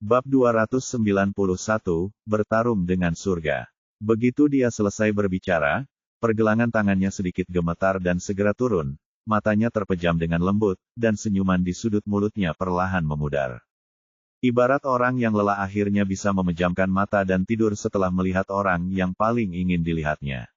Bab 291, Bertarung dengan Surga. Begitu dia selesai berbicara, pergelangan tangannya sedikit gemetar dan segera turun, matanya terpejam dengan lembut, dan senyuman di sudut mulutnya perlahan memudar. Ibarat orang yang lelah akhirnya bisa memejamkan mata dan tidur setelah melihat orang yang paling ingin dilihatnya.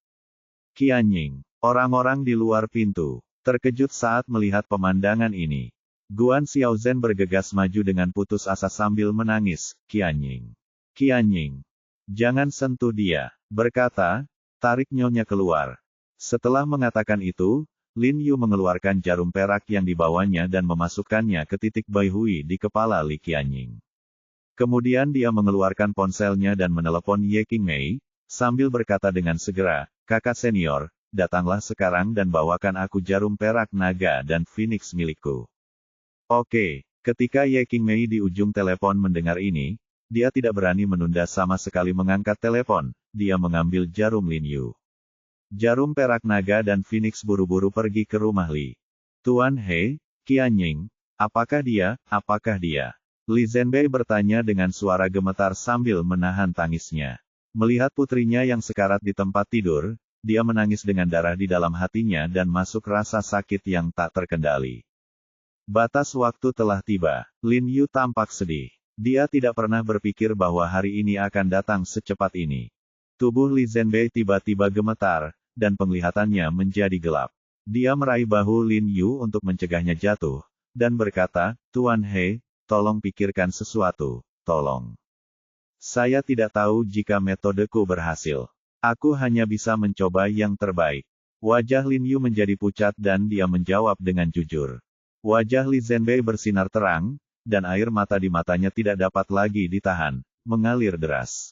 Qianying. Orang-orang di luar pintu terkejut saat melihat pemandangan ini. Guan Xiaozhen bergegas maju dengan putus asa sambil menangis. Qianying. Qianying. Jangan sentuh dia, berkata, tarik nyonya keluar. Setelah mengatakan itu, Lin Yu mengeluarkan jarum perak yang dibawanya dan memasukkannya ke titik Bai Hui di kepala Li Qianying. Kemudian dia mengeluarkan ponselnya dan menelepon Ye Qingmei, sambil berkata dengan segera, kakak senior, datanglah sekarang dan bawakan aku jarum perak naga dan Phoenix milikku. Oke, ketika Ye Qingmei di ujung telepon mendengar ini, dia tidak berani menunda sama sekali mengangkat telepon, dia mengambil jarum Lin Yu. Jarum perak naga dan Phoenix buru-buru pergi ke rumah Li. Tuan He, Qianying, apakah dia? Li Zhenbei bertanya dengan suara gemetar sambil menahan tangisnya. Melihat putrinya yang sekarat di tempat tidur, dia menangis dengan darah di dalam hatinya dan masuk rasa sakit yang tak terkendali. Batas waktu telah tiba. Lin Yu tampak sedih. Dia tidak pernah berpikir bahwa hari ini akan datang secepat ini. Tubuh Li Zhenbei tiba-tiba gemetar, dan penglihatannya menjadi gelap. Dia meraih bahu Lin Yu untuk mencegahnya jatuh, dan berkata, Tuan He, tolong pikirkan sesuatu, tolong. Saya tidak tahu jika metodeku berhasil. Aku hanya bisa mencoba yang terbaik. Wajah Lin Yu menjadi pucat dan dia menjawab dengan jujur. Wajah Li Zhenbei bersinar terang, dan air mata di matanya tidak dapat lagi ditahan, mengalir deras.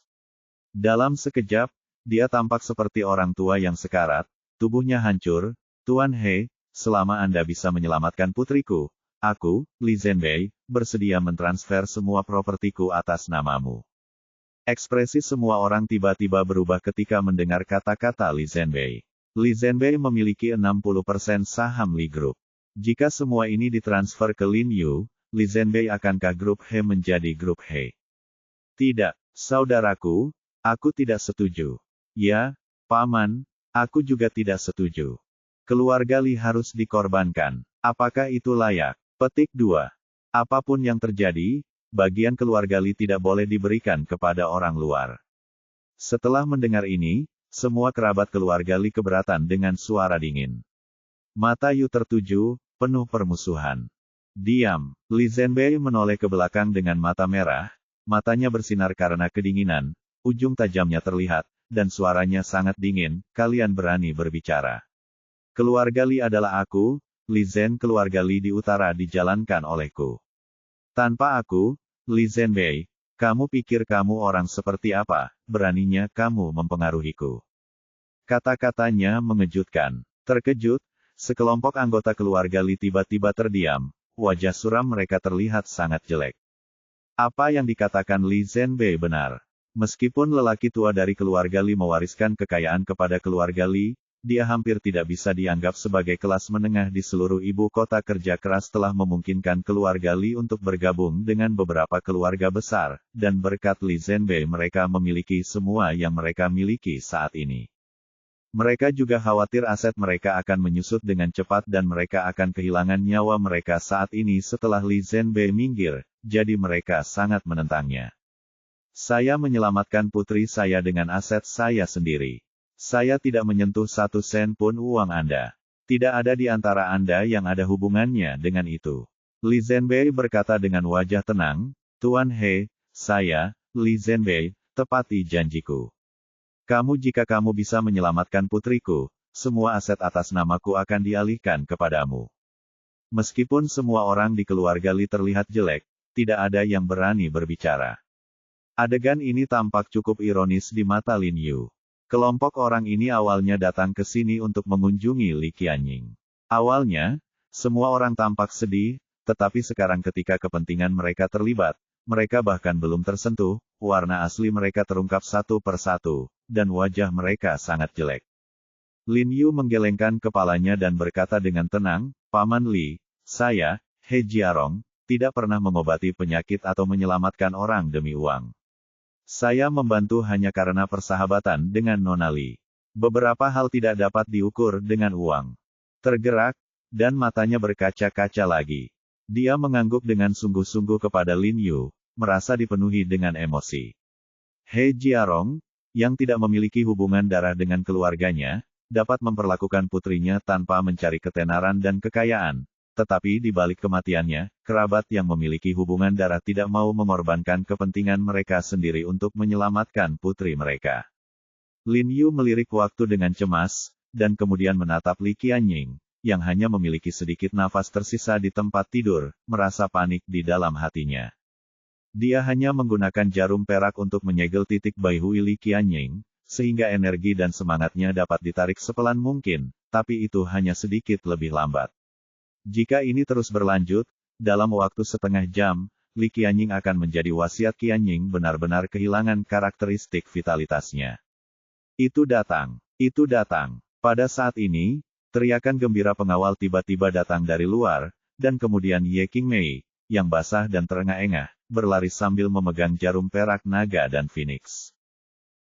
Dalam sekejap, dia tampak seperti orang tua yang sekarat, tubuhnya hancur. Tuan He, selama Anda bisa menyelamatkan putriku, aku, Li Zhenbei, bersedia mentransfer semua propertiku atas namamu. Ekspresi semua orang tiba-tiba berubah ketika mendengar kata-kata Li Zhenbei. Li Zhenbei memiliki 60% saham Li Group. Jika semua ini ditransfer ke Lin Yu, Li Zhenbei akankah grup He menjadi grup He? Tidak, saudaraku, aku tidak setuju. Ya, Paman, aku juga tidak setuju. Keluarga Li harus dikorbankan. Apakah itu layak? Petik 2. Apapun yang terjadi, bagian keluarga Li tidak boleh diberikan kepada orang luar. Setelah mendengar ini, semua kerabat keluarga Li keberatan dengan suara dingin. Mata Yu tertuju, penuh permusuhan. Diam. Li Zhenbei menoleh ke belakang dengan mata merah, matanya bersinar karena kedinginan, ujung tajamnya terlihat, dan suaranya sangat dingin, kalian berani berbicara. Keluarga Li adalah aku, Li Zhen keluarga Li di utara dijalankan olehku. Tanpa aku, Li Zhenbei, kamu pikir kamu orang seperti apa, beraninya kamu mempengaruhiku. Kata-katanya mengejutkan. Terkejut, sekelompok anggota keluarga Li tiba-tiba terdiam, wajah suram mereka terlihat sangat jelek. Apa yang dikatakan Li Zhenbei benar. Meskipun lelaki tua dari keluarga Li mewariskan kekayaan kepada keluarga Li, dia hampir tidak bisa dianggap sebagai kelas menengah di seluruh ibu kota. Kerja keras telah memungkinkan keluarga Li untuk bergabung dengan beberapa keluarga besar, dan berkat Li Zhenbei mereka memiliki semua yang mereka miliki saat ini. Mereka juga khawatir aset mereka akan menyusut dengan cepat dan mereka akan kehilangan nyawa mereka saat ini setelah Li Zhenbei minggir, jadi mereka sangat menentangnya. Saya menyelamatkan putri saya dengan aset saya sendiri. Saya tidak menyentuh 1 sen pun uang Anda. Tidak ada di antara Anda yang ada hubungannya dengan itu. Li Zhenbei berkata dengan wajah tenang, Tuan He, saya, Li Zhenbei, tepati janjiku. Jika kamu bisa menyelamatkan putriku, semua aset atas namaku akan dialihkan kepadamu. Meskipun semua orang di keluarga Li terlihat jelek, tidak ada yang berani berbicara. Adegan ini tampak cukup ironis di mata Lin Yu. Kelompok orang ini awalnya datang ke sini untuk mengunjungi Li Qianying. Awalnya, semua orang tampak sedih, tetapi sekarang ketika kepentingan mereka terlibat, mereka bahkan belum tersentuh, warna asli mereka terungkap satu persatu, dan wajah mereka sangat jelek. Lin Yu menggelengkan kepalanya dan berkata dengan tenang, Paman Li, saya, He Jiarong, tidak pernah mengobati penyakit atau menyelamatkan orang demi uang. Saya membantu hanya karena persahabatan dengan Nona Li. Beberapa hal tidak dapat diukur dengan uang. Tergerak, dan matanya berkaca-kaca lagi. Dia mengangguk dengan sungguh-sungguh kepada Lin Yu, merasa dipenuhi dengan emosi. He Jiarong, yang tidak memiliki hubungan darah dengan keluarganya, dapat memperlakukan putrinya tanpa mencari ketenaran dan kekayaan. Tetapi di balik kematiannya, kerabat yang memiliki hubungan darah tidak mau mengorbankan kepentingan mereka sendiri untuk menyelamatkan putri mereka. Lin Yu melirik waktu dengan cemas, dan kemudian menatap Li Qianying, yang hanya memiliki sedikit nafas tersisa di tempat tidur, merasa panik di dalam hatinya. Dia hanya menggunakan jarum perak untuk menyegel titik Bai Hui Li Qianying, sehingga energi dan semangatnya dapat ditarik sepelan mungkin, tapi itu hanya sedikit lebih lambat. Jika ini terus berlanjut, dalam waktu setengah jam, Li Qianying akan menjadi wasiat Qianying benar-benar kehilangan karakteristik vitalitasnya. Itu datang. Pada saat ini, teriakan gembira pengawal tiba-tiba datang dari luar, dan kemudian Ye Qingmei, yang basah dan terengah-engah, berlari sambil memegang jarum perak naga dan Phoenix.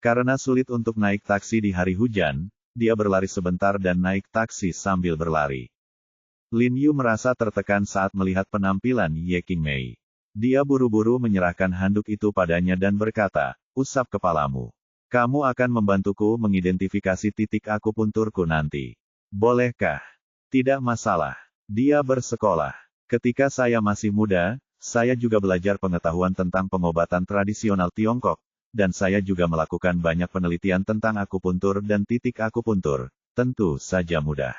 Karena sulit untuk naik taksi di hari hujan, dia berlari sebentar dan naik taksi sambil berlari. Lin Yu merasa tertekan saat melihat penampilan Ye Qingmei. Dia buru-buru menyerahkan handuk itu padanya dan berkata, "Usap kepalamu. Kamu akan membantuku mengidentifikasi titik akupunturku nanti. Bolehkah?" "Tidak masalah. Dia bersekolah. Ketika saya masih muda, saya juga belajar pengetahuan tentang pengobatan tradisional Tiongkok, dan saya juga melakukan banyak penelitian tentang akupuntur dan titik akupuntur. Tentu saja mudah."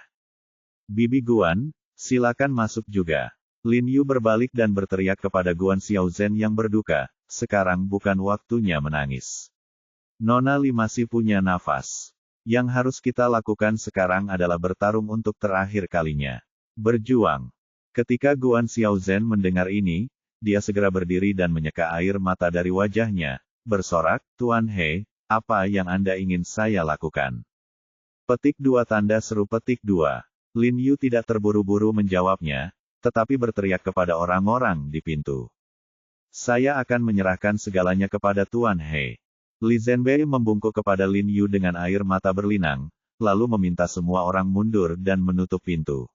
"Bibi Guan, silakan masuk juga." Lin Yu berbalik dan berteriak kepada Guan Xiaozhen yang berduka, "Sekarang bukan waktunya menangis. Nona Li masih punya nafas. Yang harus kita lakukan sekarang adalah bertarung untuk terakhir kalinya. Berjuang." Ketika Guan Xiaozhen mendengar ini, dia segera berdiri dan menyeka air mata dari wajahnya, bersorak, "Tuan He, apa yang Anda ingin saya lakukan?" Petik 2 tanda seru petik 2. Lin Yu tidak terburu-buru menjawabnya, tetapi berteriak kepada orang-orang di pintu. "Saya akan menyerahkan segalanya kepada Tuan He." Li Zhenbei membungkuk kepada Lin Yu dengan air mata berlinang, lalu meminta semua orang mundur dan menutup pintu.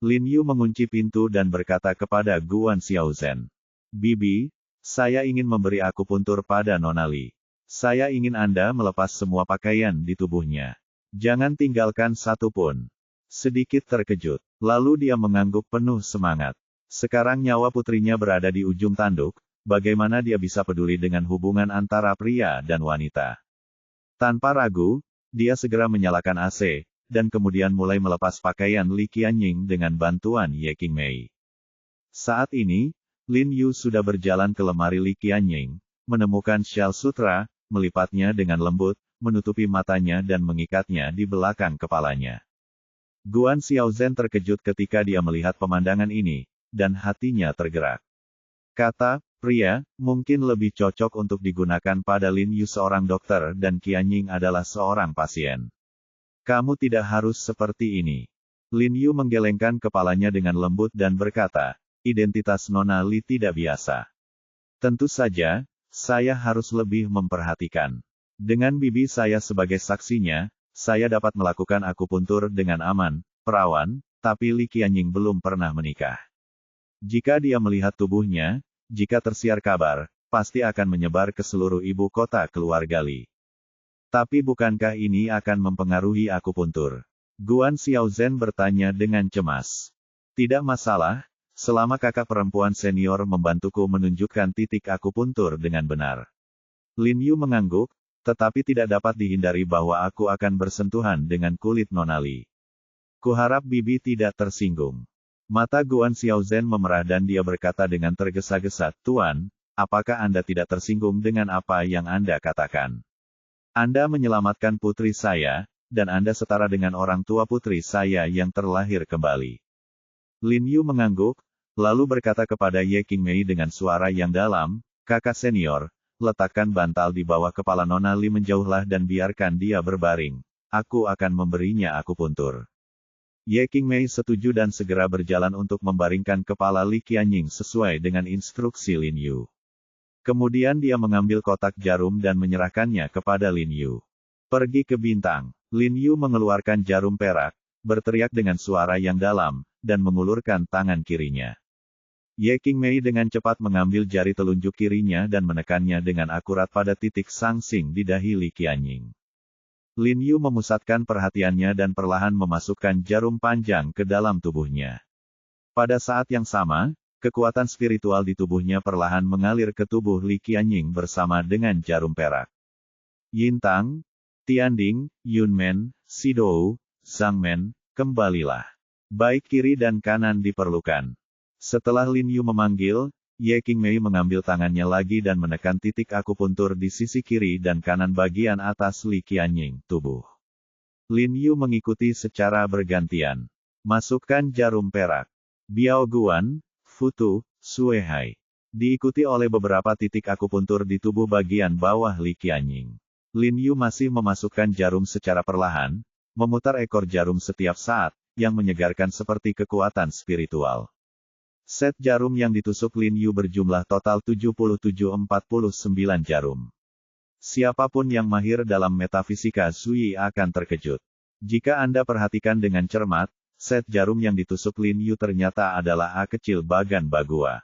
Lin Yu mengunci pintu dan berkata kepada Guan Xiaozhen, "Bibi, saya ingin memberi akupuntur pada Nona Li. Saya ingin Anda melepas semua pakaian di tubuhnya. Jangan tinggalkan satu pun." Sedikit terkejut, lalu dia mengangguk penuh semangat. Sekarang nyawa putrinya berada di ujung tanduk, bagaimana dia bisa peduli dengan hubungan antara pria dan wanita? Tanpa ragu, dia segera menyalakan AC, dan kemudian mulai melepas pakaian Li Qianying dengan bantuan Ye Qingmei. Saat ini, Lin Yu sudah berjalan ke lemari Li Qianying, menemukan syal sutra, melipatnya dengan lembut, menutupi matanya dan mengikatnya di belakang kepalanya. Guan Xiaozhen terkejut ketika dia melihat pemandangan ini, dan hatinya tergerak. Kata, "Pria, mungkin lebih cocok untuk digunakan pada Lin Yu seorang dokter dan Qianying adalah seorang pasien. Kamu tidak harus seperti ini." Lin Yu menggelengkan kepalanya dengan lembut dan berkata, "Identitas Nona Li tidak biasa. Tentu saja, saya harus lebih memperhatikan. Dengan bibi saya sebagai saksinya, saya dapat melakukan akupuntur dengan aman, perawan, tapi Li Qianying belum pernah menikah. Jika dia melihat tubuhnya, jika tersiar kabar, pasti akan menyebar ke seluruh ibu kota keluarga Li. Tapi bukankah ini akan mempengaruhi akupuntur?" Guan Xiaozhen bertanya dengan cemas. "Tidak masalah, selama kakak perempuan senior membantuku menunjukkan titik akupuntur dengan benar." Lin Yu mengangguk, tetapi tidak dapat dihindari bahwa aku akan bersentuhan dengan kulit Nona Li. Kuharap bibi tidak tersinggung. Mata Guan Xiaozhen memerah dan dia berkata dengan tergesa-gesa, "Tuan, apakah Anda tidak tersinggung dengan apa yang Anda katakan? Anda menyelamatkan putri saya, dan Anda setara dengan orang tua putri saya yang terlahir kembali." Lin Yu mengangguk, lalu berkata kepada Ye Qingmei dengan suara yang dalam, "Kakak senior, letakkan bantal di bawah kepala Nona Li menjauhlah dan biarkan dia berbaring. Aku akan memberinya akupuntur." Ye Qingmei setuju dan segera berjalan untuk membaringkan kepala Li Qianying sesuai dengan instruksi Lin Yu. Kemudian dia mengambil kotak jarum dan menyerahkannya kepada Lin Yu. Pergi ke bintang. Lin Yu mengeluarkan jarum perak, berteriak dengan suara yang dalam, dan mengulurkan tangan kirinya. Ye Qingmei dengan cepat mengambil jari telunjuk kirinya dan menekannya dengan akurat pada titik sangsing di dahi Li Qianying. Lin Yu memusatkan perhatiannya dan perlahan memasukkan jarum panjang ke dalam tubuhnya. Pada saat yang sama, kekuatan spiritual di tubuhnya perlahan mengalir ke tubuh Li Qianying bersama dengan jarum perak. Yintang, Tianding, Yunmen, Sidou, Zhangmen, kembalilah. Baik kiri dan kanan diperlukan. Setelah Lin Yu memanggil, Ye Qingmei mengambil tangannya lagi dan menekan titik akupuntur di sisi kiri dan kanan bagian atas Li Qianying, tubuh. Lin Yu mengikuti secara bergantian. Masukkan jarum perak. Biao Guan, Futu, Suehai. Diikuti oleh beberapa titik akupuntur di tubuh bagian bawah Li Qianying. Lin Yu masih memasukkan jarum secara perlahan, memutar ekor jarum setiap saat, yang menyegarkan seperti kekuatan spiritual. Set jarum yang ditusuk Lin Yu berjumlah total 77-49 jarum. Siapapun yang mahir dalam metafisika Zui akan terkejut. Jika Anda perhatikan dengan cermat, set jarum yang ditusuk Lin Yu ternyata adalah A kecil bagan bagua.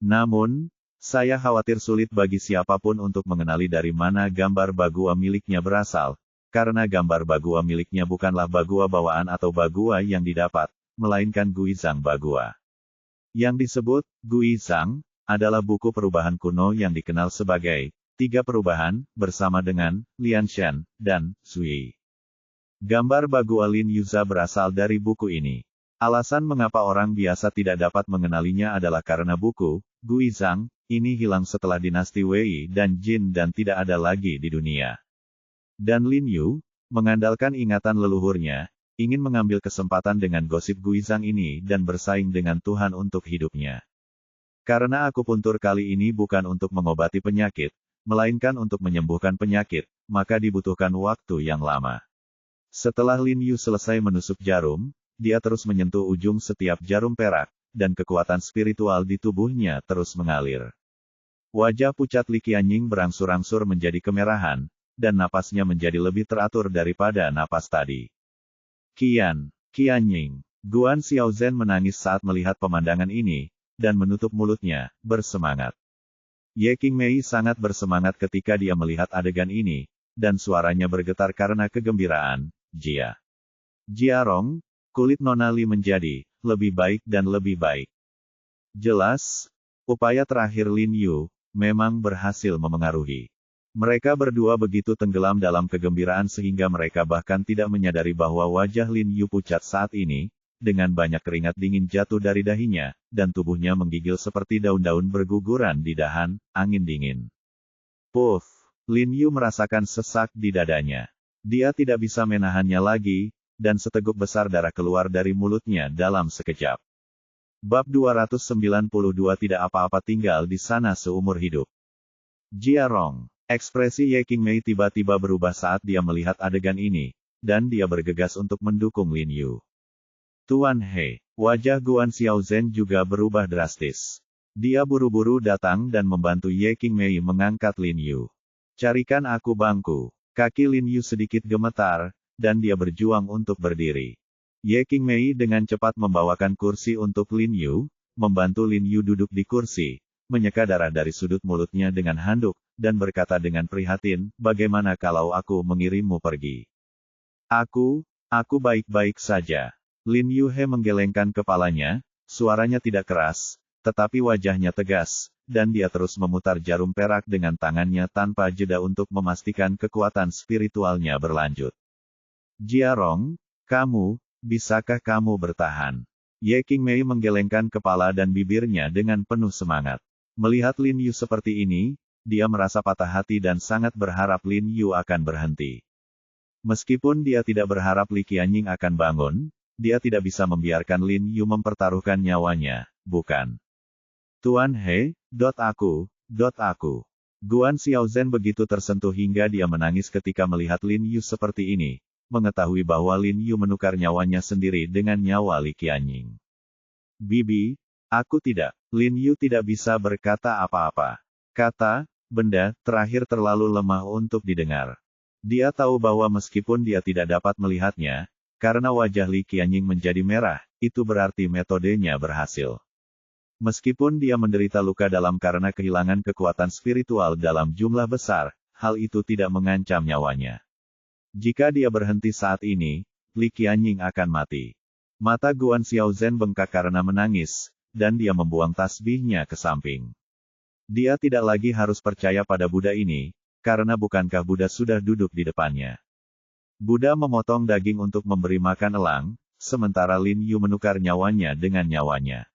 Namun, saya khawatir sulit bagi siapapun untuk mengenali dari mana gambar bagua miliknya berasal, karena gambar bagua miliknya bukanlah bagua bawaan atau bagua yang didapat, melainkan Guizhang bagua. Yang disebut Guizhang adalah buku perubahan kuno yang dikenal sebagai Tiga Perubahan, bersama dengan Lianshan dan Zui. Gambar bagua Lin Yuza berasal dari buku ini. Alasan mengapa orang biasa tidak dapat mengenalinya adalah karena buku Guizhang ini hilang setelah dinasti Wei dan Jin dan tidak ada lagi di dunia. Dan Lin Yu, mengandalkan ingatan leluhurnya, ingin mengambil kesempatan dengan gosip Guizhang ini dan bersaing dengan Tuhan untuk hidupnya. Karena akupuntur kali ini bukan untuk mengobati penyakit, melainkan untuk menyembuhkan penyakit, maka dibutuhkan waktu yang lama. Setelah Lin Yu selesai menusuk jarum, dia terus menyentuh ujung setiap jarum perak, dan kekuatan spiritual di tubuhnya terus mengalir. Wajah pucat Li Qianying berangsur-angsur menjadi kemerahan, dan napasnya menjadi lebih teratur daripada napas tadi. Qianying. Guan Xiaozhen menangis saat melihat pemandangan ini, dan menutup mulutnya, bersemangat. Ye Qingmei sangat bersemangat ketika dia melihat adegan ini, dan suaranya bergetar karena kegembiraan. Jiarong, kulit Nona Li menjadi lebih baik dan lebih baik. Jelas, upaya terakhir Lin Yu memang berhasil memengaruhi. Mereka berdua begitu tenggelam dalam kegembiraan sehingga mereka bahkan tidak menyadari bahwa wajah Lin Yu pucat saat ini, dengan banyak keringat dingin jatuh dari dahinya, dan tubuhnya menggigil seperti daun-daun berguguran di dahan, angin dingin. Puff! Lin Yu merasakan sesak di dadanya. Dia tidak bisa menahannya lagi, dan seteguk besar darah keluar dari mulutnya dalam sekejap. Bab 292 tidak apa-apa tinggal di sana seumur hidup. Jiarong. Ekspresi Ye Qingmei tiba-tiba berubah saat dia melihat adegan ini, dan dia bergegas untuk mendukung Lin Yu. Tuan He, wajah Guan Xiaozhen juga berubah drastis. Dia buru-buru datang dan membantu Ye Qingmei mengangkat Lin Yu. Carikan aku bangku. Kaki Lin Yu sedikit gemetar, dan dia berjuang untuk berdiri. Ye Qingmei dengan cepat membawakan kursi untuk Lin Yu, membantu Lin Yu duduk di kursi, menyeka darah dari sudut mulutnya dengan handuk, dan berkata dengan prihatin, bagaimana kalau aku mengirimmu pergi? Aku baik-baik saja. Lin Yu He menggelengkan kepalanya, suaranya tidak keras, tetapi wajahnya tegas, dan dia terus memutar jarum perak dengan tangannya tanpa jeda untuk memastikan kekuatan spiritualnya berlanjut. Jiarong, bisakah kamu bertahan? Ye Qingmei menggelengkan kepala dan bibirnya dengan penuh semangat. Melihat Lin Yu seperti ini, dia merasa patah hati dan sangat berharap Lin Yu akan berhenti. Meskipun dia tidak berharap Li Qianying akan bangun, dia tidak bisa membiarkan Lin Yu mempertaruhkan nyawanya, bukan? Tuan He, aku. Guan Xiaozhen begitu tersentuh hingga dia menangis ketika melihat Lin Yu seperti ini, mengetahui bahwa Lin Yu menukar nyawanya sendiri dengan nyawa Li Qianying. Bibi, aku tidak. Lin Yu tidak bisa berkata apa-apa. Kata, benda, terakhir terlalu lemah untuk didengar. Dia tahu bahwa meskipun dia tidak dapat melihatnya, karena wajah Li Qianying menjadi merah, itu berarti metodenya berhasil. Meskipun dia menderita luka dalam karena kehilangan kekuatan spiritual dalam jumlah besar, hal itu tidak mengancam nyawanya. Jika dia berhenti saat ini, Li Qianying akan mati. Mata Guan Xiaozhen bengkak karena menangis, dan dia membuang tasbihnya ke samping. Dia tidak lagi harus percaya pada Buddha ini, karena bukankah Buddha sudah duduk di depannya. Buddha memotong daging untuk memberi makan elang, sementara Lin Yu menukar nyawanya dengan nyawanya.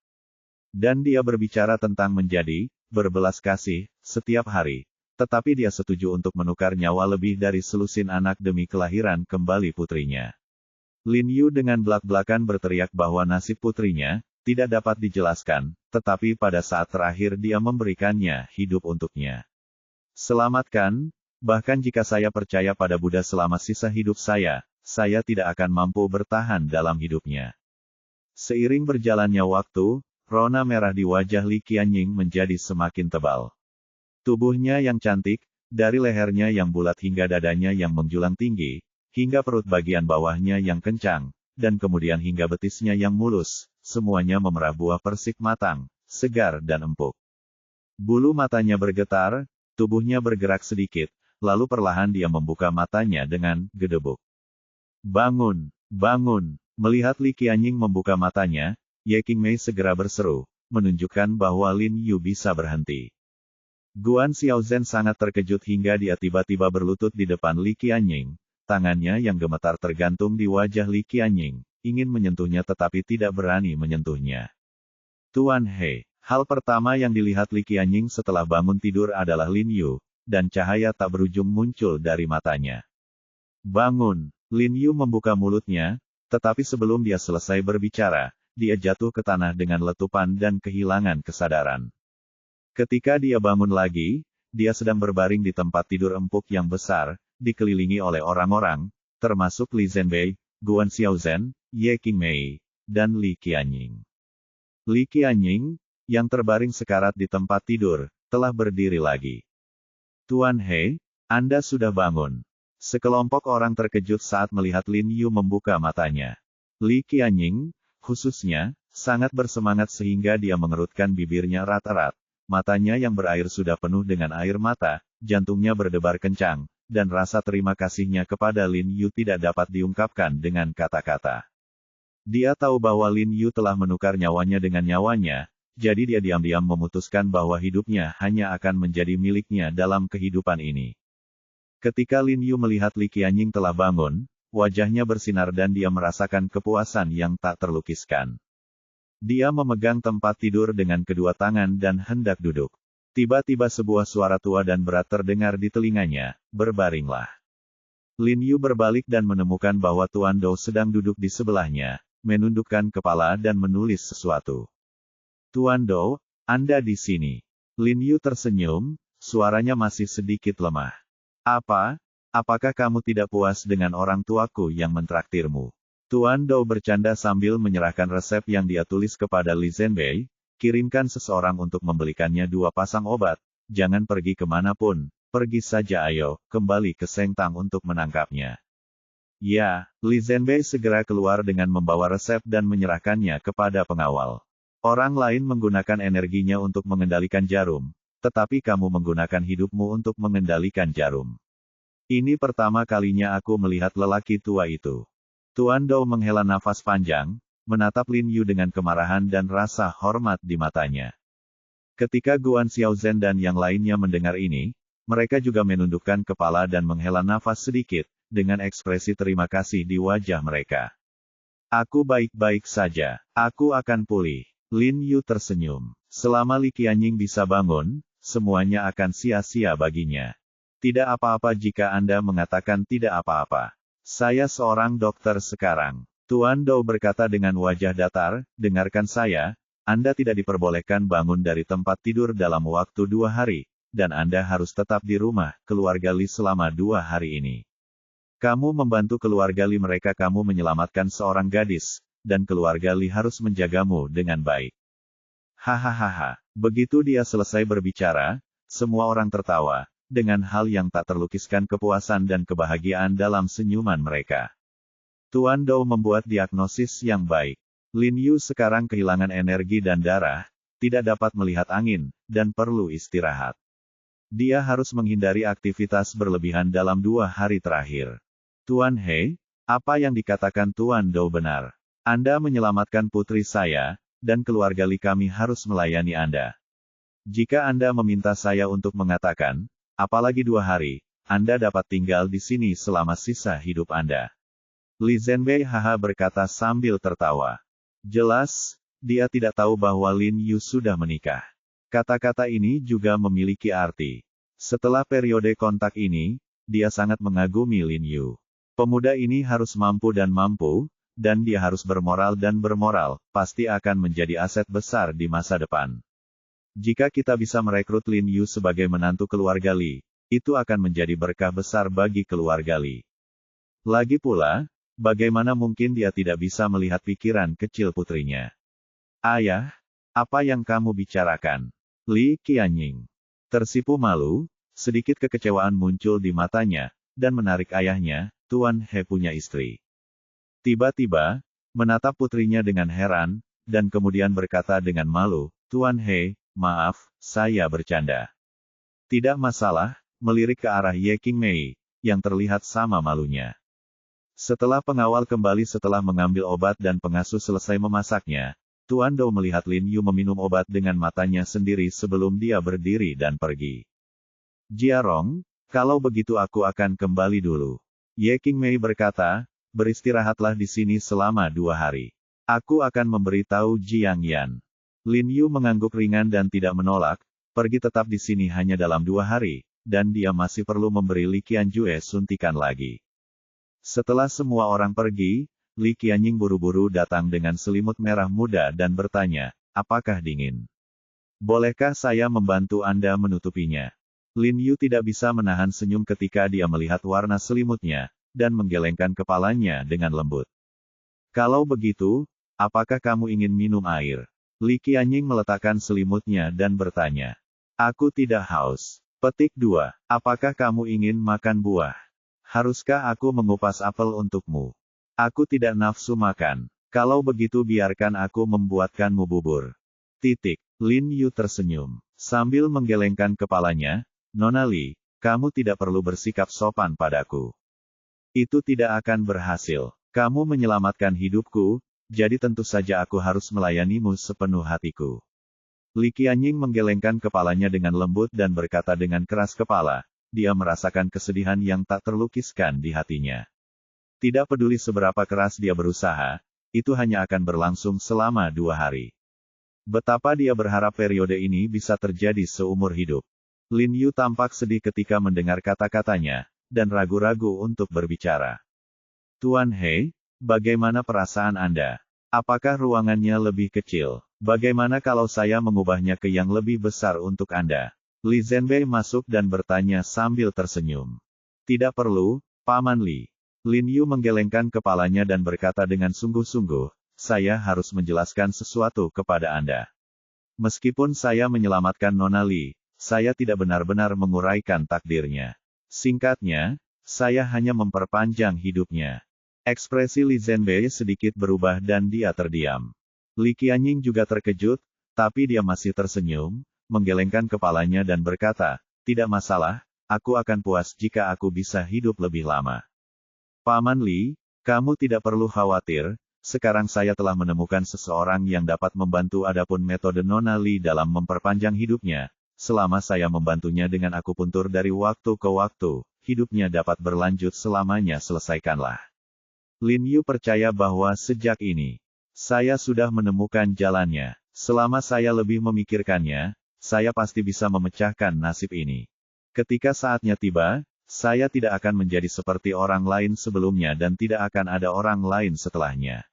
Dan dia berbicara tentang menjadi, berbelas kasih, setiap hari. Tetapi dia setuju untuk menukar nyawa lebih dari selusin anak demi kelahiran kembali putrinya. Lin Yu dengan belak-belakan berteriak bahwa nasib putrinya tidak dapat dijelaskan, tetapi pada saat terakhir dia memberikannya hidup untuknya. Selamatkan, bahkan jika saya percaya pada Buddha selama sisa hidup saya tidak akan mampu bertahan dalam hidupnya. Seiring berjalannya waktu, rona merah di wajah Li Qianying menjadi semakin tebal. Tubuhnya yang cantik, dari lehernya yang bulat hingga dadanya yang menjulang tinggi, hingga perut bagian bawahnya yang kencang, dan kemudian hingga betisnya yang mulus, semuanya memerah buah persik matang, segar dan empuk. Bulu matanya bergetar, tubuhnya bergerak sedikit, lalu perlahan dia membuka matanya dengan gedebuk. Bangun, bangun! Melihat Li Qianying membuka matanya, Ye Qingmei segera berseru, menunjukkan bahwa Lin Yu bisa berhenti. Guan Xiaozhen sangat terkejut hingga dia tiba-tiba berlutut di depan Li Qianying. Tangannya yang gemetar tergantung di wajah Li Qianying, ingin menyentuhnya tetapi tidak berani menyentuhnya. Tuan He, hal pertama yang dilihat Li Qianying setelah bangun tidur adalah Lin Yu, dan cahaya tak berujung muncul dari matanya. Bangun! Lin Yu membuka mulutnya, tetapi sebelum dia selesai berbicara, dia jatuh ke tanah dengan letupan dan kehilangan kesadaran. Ketika dia bangun lagi, dia sedang berbaring di tempat tidur empuk yang besar, dikelilingi oleh orang-orang, termasuk Li Zhenbei, Guan Xiaozhen, Ye Qingmei, dan Li Qianying. Li Qianying, yang terbaring sekarat di tempat tidur, telah berdiri lagi. Tuan He, Anda sudah bangun. Sekelompok orang terkejut saat melihat Lin Yu membuka matanya. Li Qianying, khususnya, sangat bersemangat sehingga dia mengerutkan bibirnya erat-erat. Matanya yang berair sudah penuh dengan air mata, jantungnya berdebar kencang, dan rasa terima kasihnya kepada Lin Yu tidak dapat diungkapkan dengan kata-kata. Dia tahu bahwa Lin Yu telah menukar nyawanya dengan nyawanya, jadi dia diam-diam memutuskan bahwa hidupnya hanya akan menjadi miliknya dalam kehidupan ini. Ketika Lin Yu melihat Li Qianying telah bangun, wajahnya bersinar dan dia merasakan kepuasan yang tak terlukiskan. Dia memegang tempat tidur dengan kedua tangan dan hendak duduk. Tiba-tiba sebuah suara tua dan berat terdengar di telinganya, berbaringlah. Lin Yu berbalik dan menemukan bahwa Tuan Dou sedang duduk di sebelahnya, menundukkan kepala dan menulis sesuatu. Tuan Dou, Anda di sini. Lin Yu tersenyum, suaranya masih sedikit lemah. Apakah kamu tidak puas dengan orang tuaku yang mentraktirmu? Tuan Dou bercanda sambil menyerahkan resep yang dia tulis kepada Li Zhenbei. Kirimkan seseorang untuk membelikannya 2 pasang obat, jangan pergi kemanapun, pergi saja ayo, kembali ke Sengtang untuk menangkapnya. Ya, Li Zhenbei segera keluar dengan membawa resep dan menyerahkannya kepada pengawal. Orang lain menggunakan energinya untuk mengendalikan jarum, tetapi kamu menggunakan hidupmu untuk mengendalikan jarum. Ini pertama kalinya aku melihat lelaki tua itu. Tuan Dou menghela nafas panjang, menatap Lin Yu dengan kemarahan dan rasa hormat di matanya. Ketika Guan Xiaozhen dan yang lainnya mendengar ini, mereka juga menundukkan kepala dan menghela nafas sedikit, dengan ekspresi terima kasih di wajah mereka. Aku baik-baik saja, aku akan pulih. Lin Yu tersenyum. Selama Li Qianying bisa bangun, semuanya akan sia-sia baginya. Tidak apa-apa jika Anda mengatakan tidak apa-apa. Saya seorang dokter sekarang. Tuan Dou berkata dengan wajah datar, dengarkan saya, Anda tidak diperbolehkan bangun dari tempat tidur dalam waktu 2 hari, dan Anda harus tetap di rumah keluarga Li selama 2 hari ini. Kamu membantu keluarga Li mereka kamu menyelamatkan seorang gadis, dan keluarga Li harus menjagamu dengan baik. Hahaha. Begitu dia selesai berbicara, semua orang tertawa, dengan hal yang tak terlukiskan kepuasan dan kebahagiaan dalam senyuman mereka. Tuan Dou membuat diagnosis yang baik. Lin Yu sekarang kehilangan energi dan darah, tidak dapat melihat angin, dan perlu istirahat. Dia harus menghindari aktivitas berlebihan dalam 2 hari terakhir. Tuan He, apa yang dikatakan Tuan Dou benar. Anda menyelamatkan putri saya, dan keluarga Li kami harus melayani Anda. Jika Anda meminta saya untuk mengatakan, apalagi 2 hari, Anda dapat tinggal di sini selama sisa hidup Anda. Li Zhenbei haha berkata sambil tertawa. Jelas, dia tidak tahu bahwa Lin Yu sudah menikah. Kata-kata ini juga memiliki arti. Setelah periode kontak ini, dia sangat mengagumi Lin Yu. Pemuda ini harus mampu, dan dia harus bermoral, pasti akan menjadi aset besar di masa depan. Jika kita bisa merekrut Lin Yu sebagai menantu keluarga Li, itu akan menjadi berkah besar bagi keluarga Li. Lagi pula, bagaimana mungkin dia tidak bisa melihat pikiran kecil putrinya? Ayah, apa yang kamu bicarakan? Li Qianying tersipu malu, sedikit kekecewaan muncul di matanya, dan menarik ayahnya, Tuan He punya istri. Tiba-tiba, menatap putrinya dengan heran, dan kemudian berkata dengan malu, Tuan He, maaf, saya bercanda. Tidak masalah, melirik ke arah Ye Qingmei, yang terlihat sama malunya. Setelah pengawal kembali setelah mengambil obat dan pengasuh selesai memasaknya, Tuan Dou melihat Lin Yu meminum obat dengan matanya sendiri sebelum dia berdiri dan pergi. Jiarong, kalau begitu aku akan kembali dulu. Ye Qingmei berkata, beristirahatlah di sini selama 2 hari. Aku akan memberitahu Jiang Yan. Lin Yu mengangguk ringan dan tidak menolak, pergi tetap di sini hanya dalam 2 hari, dan dia masih perlu memberi Li Qianjue suntikan lagi. Setelah semua orang pergi, Li Qianying buru-buru datang dengan selimut merah muda dan bertanya, apakah dingin? Bolehkah saya membantu Anda menutupinya? Lin Yu tidak bisa menahan senyum ketika dia melihat warna selimutnya, dan menggelengkan kepalanya dengan lembut. Kalau begitu, apakah kamu ingin minum air? Li Qianying meletakkan selimutnya dan bertanya. Aku tidak haus. Petik 2. Apakah kamu ingin makan buah? Haruskah aku mengupas apel untukmu? Aku tidak nafsu makan. Kalau begitu biarkan aku membuatkanmu bubur. Titik. Lin Yu tersenyum. Sambil menggelengkan kepalanya, Nona Li, kamu tidak perlu bersikap sopan padaku. Itu tidak akan berhasil. Kamu menyelamatkan hidupku, jadi tentu saja aku harus melayanimu sepenuh hatiku. Li Qianying menggelengkan kepalanya dengan lembut dan berkata dengan keras kepala. Dia merasakan kesedihan yang tak terlukiskan di hatinya. Tidak peduli seberapa keras dia berusaha, itu hanya akan berlangsung selama 2 hari. Betapa dia berharap periode ini bisa terjadi seumur hidup. Lin Yu tampak sedih ketika mendengar kata-katanya, dan ragu-ragu untuk berbicara. Tuan He, bagaimana perasaan Anda? Apakah ruangannya lebih kecil? Bagaimana kalau saya mengubahnya ke yang lebih besar untuk Anda? Li Zhenbei masuk dan bertanya sambil tersenyum. Tidak perlu, Paman Li. Lin Yu menggelengkan kepalanya dan berkata dengan sungguh-sungguh, saya harus menjelaskan sesuatu kepada Anda. Meskipun saya menyelamatkan Nona Li, saya tidak benar-benar menguraikan takdirnya. Singkatnya, saya hanya memperpanjang hidupnya. Ekspresi Li Zhenbei sedikit berubah dan dia terdiam. Li Qianying juga terkejut, tapi dia masih tersenyum, menggelengkan kepalanya dan berkata, tidak masalah, aku akan puas jika aku bisa hidup lebih lama. Paman Li, kamu tidak perlu khawatir, sekarang saya telah menemukan seseorang yang dapat membantu adapun metode Nona Li dalam memperpanjang hidupnya, selama saya membantunya dengan akupuntur dari waktu ke waktu, hidupnya dapat berlanjut selamanya selesaikanlah. Lin Yu percaya bahwa sejak ini, saya sudah menemukan jalannya, selama saya lebih memikirkannya, saya pasti bisa memecahkan nasib ini. Ketika saatnya tiba, saya tidak akan menjadi seperti orang lain sebelumnya dan tidak akan ada orang lain setelahnya.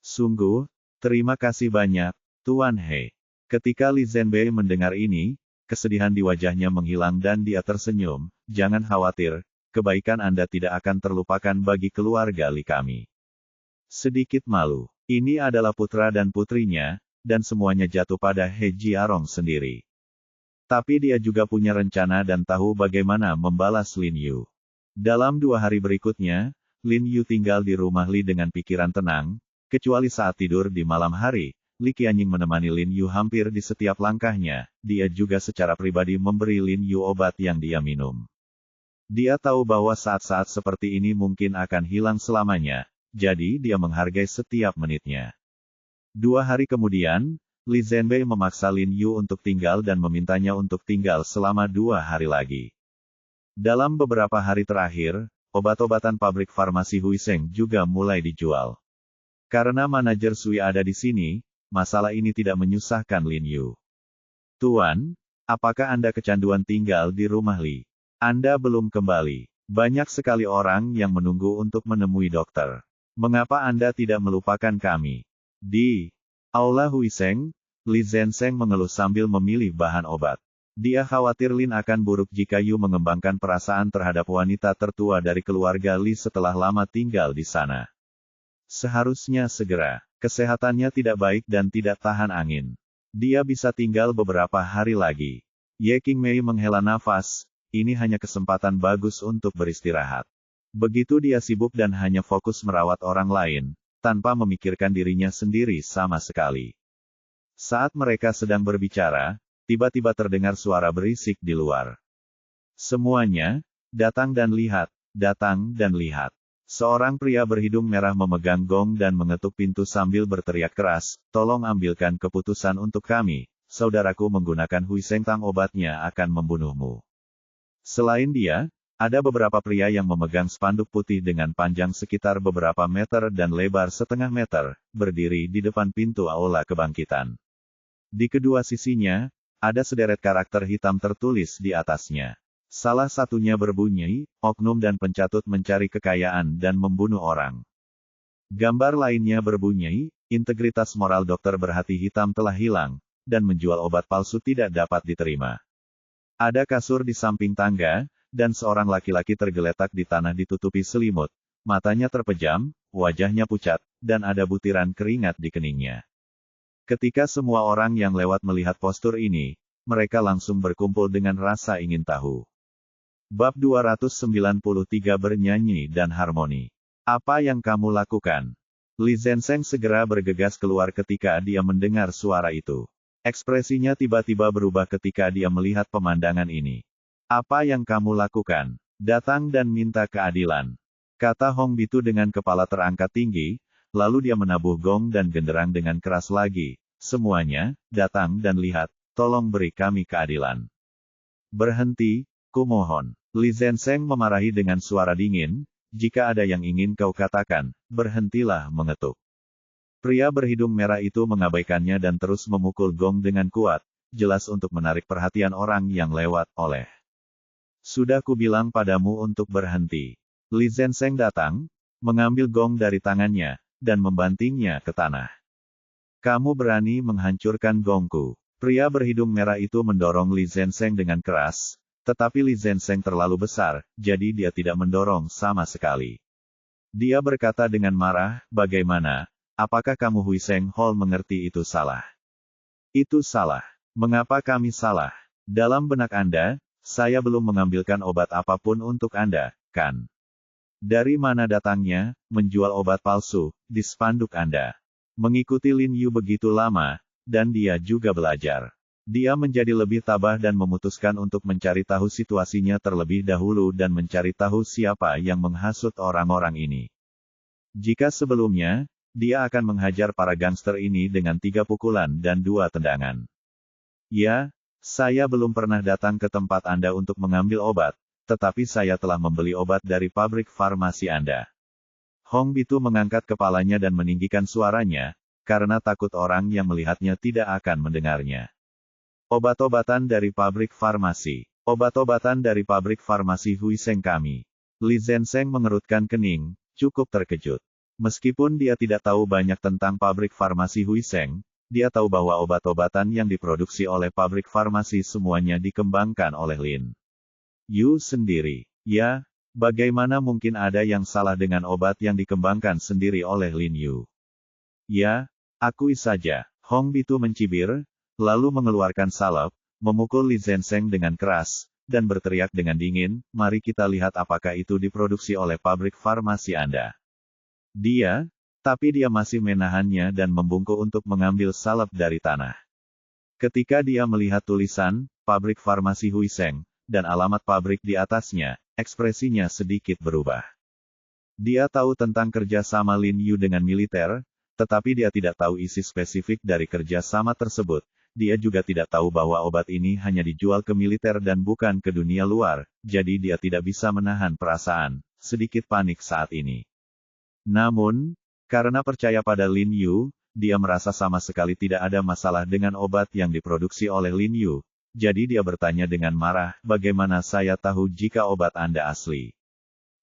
Sungguh, terima kasih banyak, Tuan He. Ketika Li Zhenbei mendengar ini, kesedihan di wajahnya menghilang dan dia tersenyum, jangan khawatir, kebaikan Anda tidak akan terlupakan bagi keluarga Li kami. Sedikit malu. Ini adalah putra dan putrinya, dan semuanya jatuh pada He Jiarong sendiri. Tapi dia juga punya rencana dan tahu bagaimana membalas Lin Yu. Dalam 2 hari berikutnya, Lin Yu tinggal di rumah Li dengan pikiran tenang, kecuali saat tidur di malam hari. Li Qianying menemani Lin Yu hampir di setiap langkahnya, dia juga secara pribadi memberi Lin Yu obat yang dia minum. Dia tahu bahwa saat-saat seperti ini mungkin akan hilang selamanya, jadi dia menghargai setiap menitnya. 2 hari kemudian, Li Zhenbei memaksa Lin Yu untuk tinggal dan memintanya untuk tinggal selama 2 hari lagi. Dalam beberapa hari terakhir, obat-obatan pabrik farmasi Huiseng juga mulai dijual. Karena manajer Sui ada di sini, masalah ini tidak menyusahkan Lin Yu. Tuan, apakah Anda kecanduan tinggal di rumah Li? Anda belum kembali. Banyak sekali orang yang menunggu untuk menemui dokter. Mengapa Anda tidak melupakan kami? Di Aula Huiseng, Li Zhensheng mengeluh sambil memilih bahan obat. Dia khawatir Lin akan buruk jika Yu mengembangkan perasaan terhadap wanita tertua dari keluarga Li setelah lama tinggal di sana. Seharusnya segera. Kesehatannya tidak baik dan tidak tahan angin. Dia bisa tinggal beberapa hari lagi. Ye Qingmei menghela nafas, ini hanya kesempatan bagus untuk beristirahat. Begitu dia sibuk dan hanya fokus merawat orang lain, tanpa memikirkan dirinya sendiri sama sekali. Saat mereka sedang berbicara, tiba-tiba terdengar suara berisik di luar. Semuanya, datang dan lihat, datang dan lihat. Seorang pria berhidung merah memegang gong dan mengetuk pintu sambil berteriak keras, tolong ambilkan keputusan untuk kami, saudaraku menggunakan Huiseng Tang obatnya akan membunuhmu. Selain dia, ada beberapa pria yang memegang spanduk putih dengan panjang sekitar beberapa meter dan lebar setengah meter, berdiri di depan pintu aula kebangkitan. Di kedua sisinya, ada sederet karakter hitam tertulis di atasnya. Salah satunya berbunyi, oknum dan pencatut mencari kekayaan dan membunuh orang. Gambar lainnya berbunyi, integritas moral dokter berhati hitam telah hilang, dan menjual obat palsu tidak dapat diterima. Ada kasur di samping tangga, dan seorang laki-laki tergeletak di tanah ditutupi selimut, matanya terpejam, wajahnya pucat, dan ada butiran keringat di keningnya. Ketika semua orang yang lewat melihat postur ini, mereka langsung berkumpul dengan rasa ingin tahu. Bab 293 Bernyanyi dan Harmoni. Apa yang kamu lakukan? Li Zhensheng segera bergegas keluar ketika dia mendengar suara itu. Ekspresinya tiba-tiba berubah ketika dia melihat pemandangan ini. Apa yang kamu lakukan? Datang dan minta keadilan. Kata Hong Bitu dengan kepala terangkat tinggi, lalu dia menabuh gong dan genderang dengan keras lagi. Semuanya, datang dan lihat, tolong beri kami keadilan. Berhenti, kumohon. Li Zhensheng memarahi dengan suara dingin, jika ada yang ingin kau katakan, berhentilah mengetuk. Pria berhidung merah itu mengabaikannya dan terus memukul gong dengan kuat, jelas untuk menarik perhatian orang yang lewat oleh. Sudah kubilang padamu untuk berhenti. Li Zhensheng datang, mengambil gong dari tangannya, dan membantingnya ke tanah. Kamu berani menghancurkan gongku. Pria berhidung merah itu mendorong Li Zhensheng dengan keras, tetapi Li Zhensheng terlalu besar, jadi dia tidak mendorong sama sekali. Dia berkata dengan marah, bagaimana? Apakah kamu Huiseng Hall mengerti itu salah? Itu salah. Mengapa kami salah? Dalam benak Anda, saya belum mengambilkan obat apapun untuk Anda, kan? Dari mana datangnya, menjual obat palsu, di spanduk Anda? Mengikuti Lin Yu begitu lama, dan dia juga belajar. Dia menjadi lebih tabah dan memutuskan untuk mencari tahu situasinya terlebih dahulu dan mencari tahu siapa yang menghasut orang-orang ini. Jika sebelumnya, dia akan menghajar para gangster ini dengan 3 pukulan dan 2 tendangan. Ya, saya belum pernah datang ke tempat Anda untuk mengambil obat, tetapi saya telah membeli obat dari pabrik farmasi Anda. Hong Bitu mengangkat kepalanya dan meninggikan suaranya, karena takut orang yang melihatnya tidak akan mendengarnya. Obat-obatan dari pabrik farmasi. Obat-obatan dari pabrik farmasi Huiseng kami. Li Zhensheng mengerutkan kening, cukup terkejut. Meskipun dia tidak tahu banyak tentang pabrik farmasi Huiseng, dia tahu bahwa obat-obatan yang diproduksi oleh pabrik farmasi semuanya dikembangkan oleh Lin Yu sendiri. Ya, Bagaimana mungkin ada yang salah dengan obat yang dikembangkan sendiri oleh Lin Yu? Ya, akui saja. Hong Bitu mencibir, lalu mengeluarkan salep, memukul Li Zenseng dengan keras, dan berteriak dengan dingin, mari kita lihat apakah itu diproduksi oleh pabrik farmasi Anda. Tapi dia masih menahannya dan membungkuk untuk mengambil salep dari tanah. Ketika dia melihat tulisan, pabrik farmasi Huiseng, dan alamat pabrik di atasnya, ekspresinya sedikit berubah. Dia tahu tentang kerjasama Lin Yu dengan militer, tetapi dia tidak tahu isi spesifik dari kerjasama tersebut. Dia juga tidak tahu bahwa obat ini hanya dijual ke militer dan bukan ke dunia luar, jadi dia tidak bisa menahan perasaan sedikit panik saat ini. Namun, karena percaya pada Lin Yu, dia merasa sama sekali tidak ada masalah dengan obat yang diproduksi oleh Lin Yu. Jadi dia bertanya dengan marah, bagaimana saya tahu jika obat Anda asli?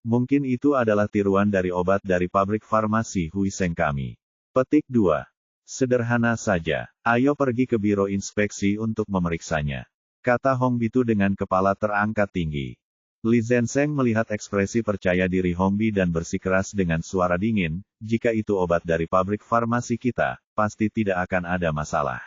Mungkin itu adalah tiruan dari obat dari pabrik farmasi Huiseng kami. Petik 2. Sederhana saja. Ayo pergi ke biro inspeksi untuk memeriksanya. Kata Hong Bitu dengan kepala terangkat tinggi. Li Zenseng melihat ekspresi percaya diri Hong Bi dan bersikeras dengan suara dingin, jika itu obat dari pabrik farmasi kita, pasti tidak akan ada masalah.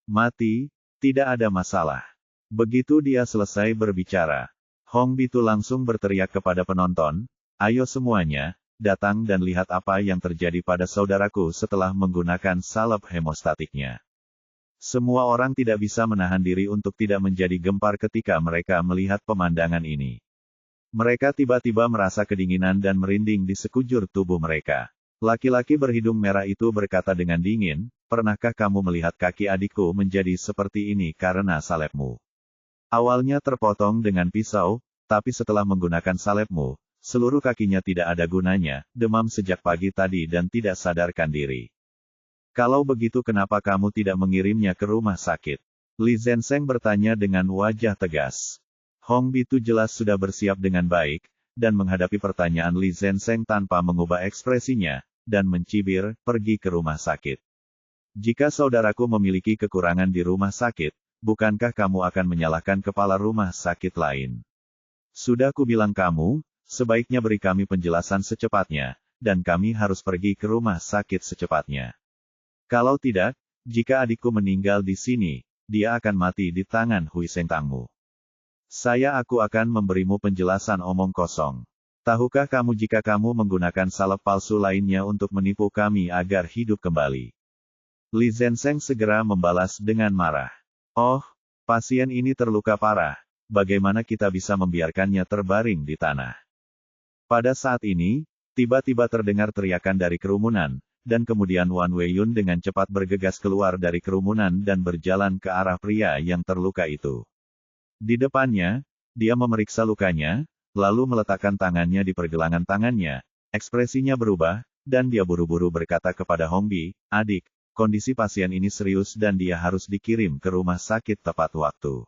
Mati, tidak ada masalah. Begitu dia selesai berbicara, Hong Bitu langsung berteriak kepada penonton, ayo semuanya, datang dan lihat apa yang terjadi pada saudaraku setelah menggunakan salep hemostatiknya. Semua orang tidak bisa menahan diri untuk tidak menjadi gempar ketika mereka melihat pemandangan ini. Mereka tiba-tiba merasa kedinginan dan merinding di sekujur tubuh mereka. Laki-laki berhidung merah itu berkata dengan dingin, pernahkah kamu melihat kaki adikku menjadi seperti ini karena salepmu? Awalnya terpotong dengan pisau, tapi setelah menggunakan salepmu, seluruh kakinya tidak ada gunanya, demam sejak pagi tadi dan tidak sadarkan diri. Kalau begitu kenapa kamu tidak mengirimnya ke rumah sakit? Li Zenseng bertanya dengan wajah tegas. Hong Bitu jelas sudah bersiap dengan baik, dan menghadapi pertanyaan Li Zenseng tanpa mengubah ekspresinya, dan mencibir, pergi ke rumah sakit. Jika saudaraku memiliki kekurangan di rumah sakit, bukankah kamu akan menyalahkan kepala rumah sakit lain? Sudah kubilang kamu, sebaiknya beri kami penjelasan secepatnya, dan kami harus pergi ke rumah sakit secepatnya. Kalau tidak, jika adikku meninggal di sini, dia akan mati di tangan Huiseng Tangmu. Aku akan memberimu penjelasan omong kosong. Tahukah kamu jika kamu menggunakan salep palsu lainnya untuk menipu kami agar hidup kembali? Li Zenseng segera membalas dengan marah. Oh, pasien ini terluka parah. Bagaimana kita bisa membiarkannya terbaring di tanah? Pada saat ini, tiba-tiba terdengar teriakan dari kerumunan, dan kemudian Wan Weiyun dengan cepat bergegas keluar dari kerumunan dan berjalan ke arah pria yang terluka itu. Di depannya, dia memeriksa lukanya, lalu meletakkan tangannya di pergelangan tangannya, ekspresinya berubah, dan dia buru-buru berkata kepada Hong Bi, adik, kondisi pasien ini serius dan dia harus dikirim ke rumah sakit tepat waktu.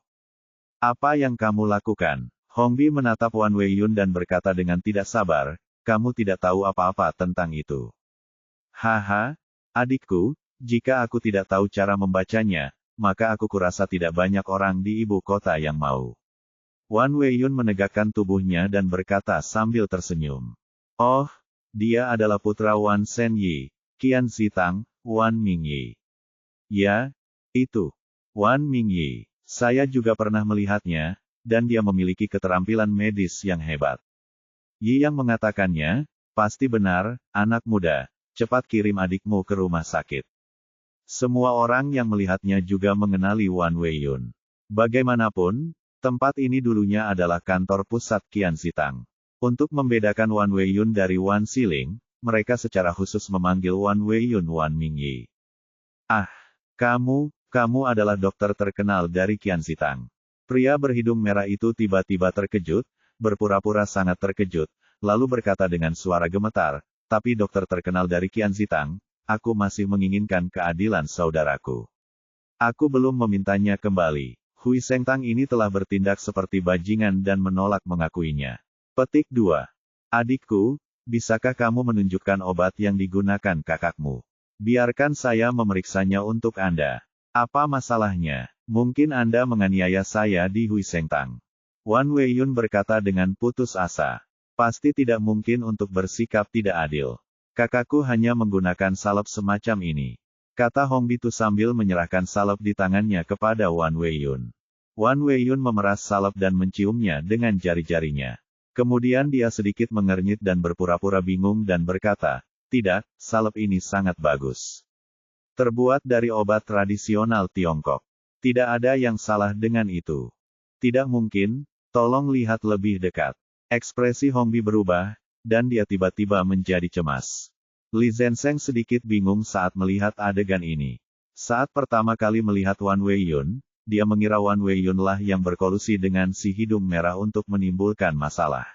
Apa yang kamu lakukan? Hong Bi menatap Wan Weiyun dan berkata dengan tidak sabar, kamu tidak tahu apa-apa tentang itu. Haha, adikku, jika aku tidak tahu cara membacanya, maka aku kurasa tidak banyak orang di ibu kota yang mau. Wan Weiyun menegakkan tubuhnya dan berkata sambil tersenyum. Oh, dia adalah putra Wan Shenyi, Qian Zitang, Wan Mingyi. Ya, itu. Wan Mingyi. Saya juga pernah melihatnya, dan dia memiliki keterampilan medis yang hebat. Yi yang mengatakannya, pasti benar, anak muda. Cepat kirim adikmu ke rumah sakit. Semua orang yang melihatnya juga mengenali Wan Weiyun. Bagaimanapun, tempat ini dulunya adalah kantor pusat Qian Zitang. Untuk membedakan Wan Weiyun dari Wan Siling, mereka secara khusus memanggil Wan Weiyun Wan Mingyi. Ah, kamu adalah dokter terkenal dari Qian Zitang. Pria berhidung merah itu tiba-tiba terkejut, berpura-pura sangat terkejut, lalu berkata dengan suara gemetar, tapi dokter terkenal dari Qian Zitang, aku masih menginginkan keadilan saudaraku. Aku belum memintanya kembali. Huiseng Tang ini telah bertindak seperti bajingan dan menolak mengakuinya. Petik 2. Adikku, bisakah kamu menunjukkan obat yang digunakan kakakmu? Biarkan saya memeriksanya untuk Anda. Apa masalahnya? Mungkin Anda menganiaya saya di Huiseng Tang. Wan Weiyun berkata dengan putus asa. Pasti tidak mungkin untuk bersikap tidak adil. Kakakku hanya menggunakan salep semacam ini. Kata Hong Bitu sambil menyerahkan salep di tangannya kepada Wan Weiyun. Wan Weiyun memeras salep dan menciumnya dengan jari-jarinya. Kemudian dia sedikit mengernyit dan berpura-pura bingung dan berkata, "Tidak, salep ini sangat bagus. Terbuat dari obat tradisional Tiongkok. Tidak ada yang salah dengan itu." "Tidak mungkin, tolong lihat lebih dekat." Ekspresi Hong Bi berubah, dan dia tiba-tiba menjadi cemas. Li Zenseng sedikit bingung saat melihat adegan ini. Saat pertama kali melihat Wan Weiyun, dia mengira Wan Weiyun lah yang berkolusi dengan si hidung merah untuk menimbulkan masalah.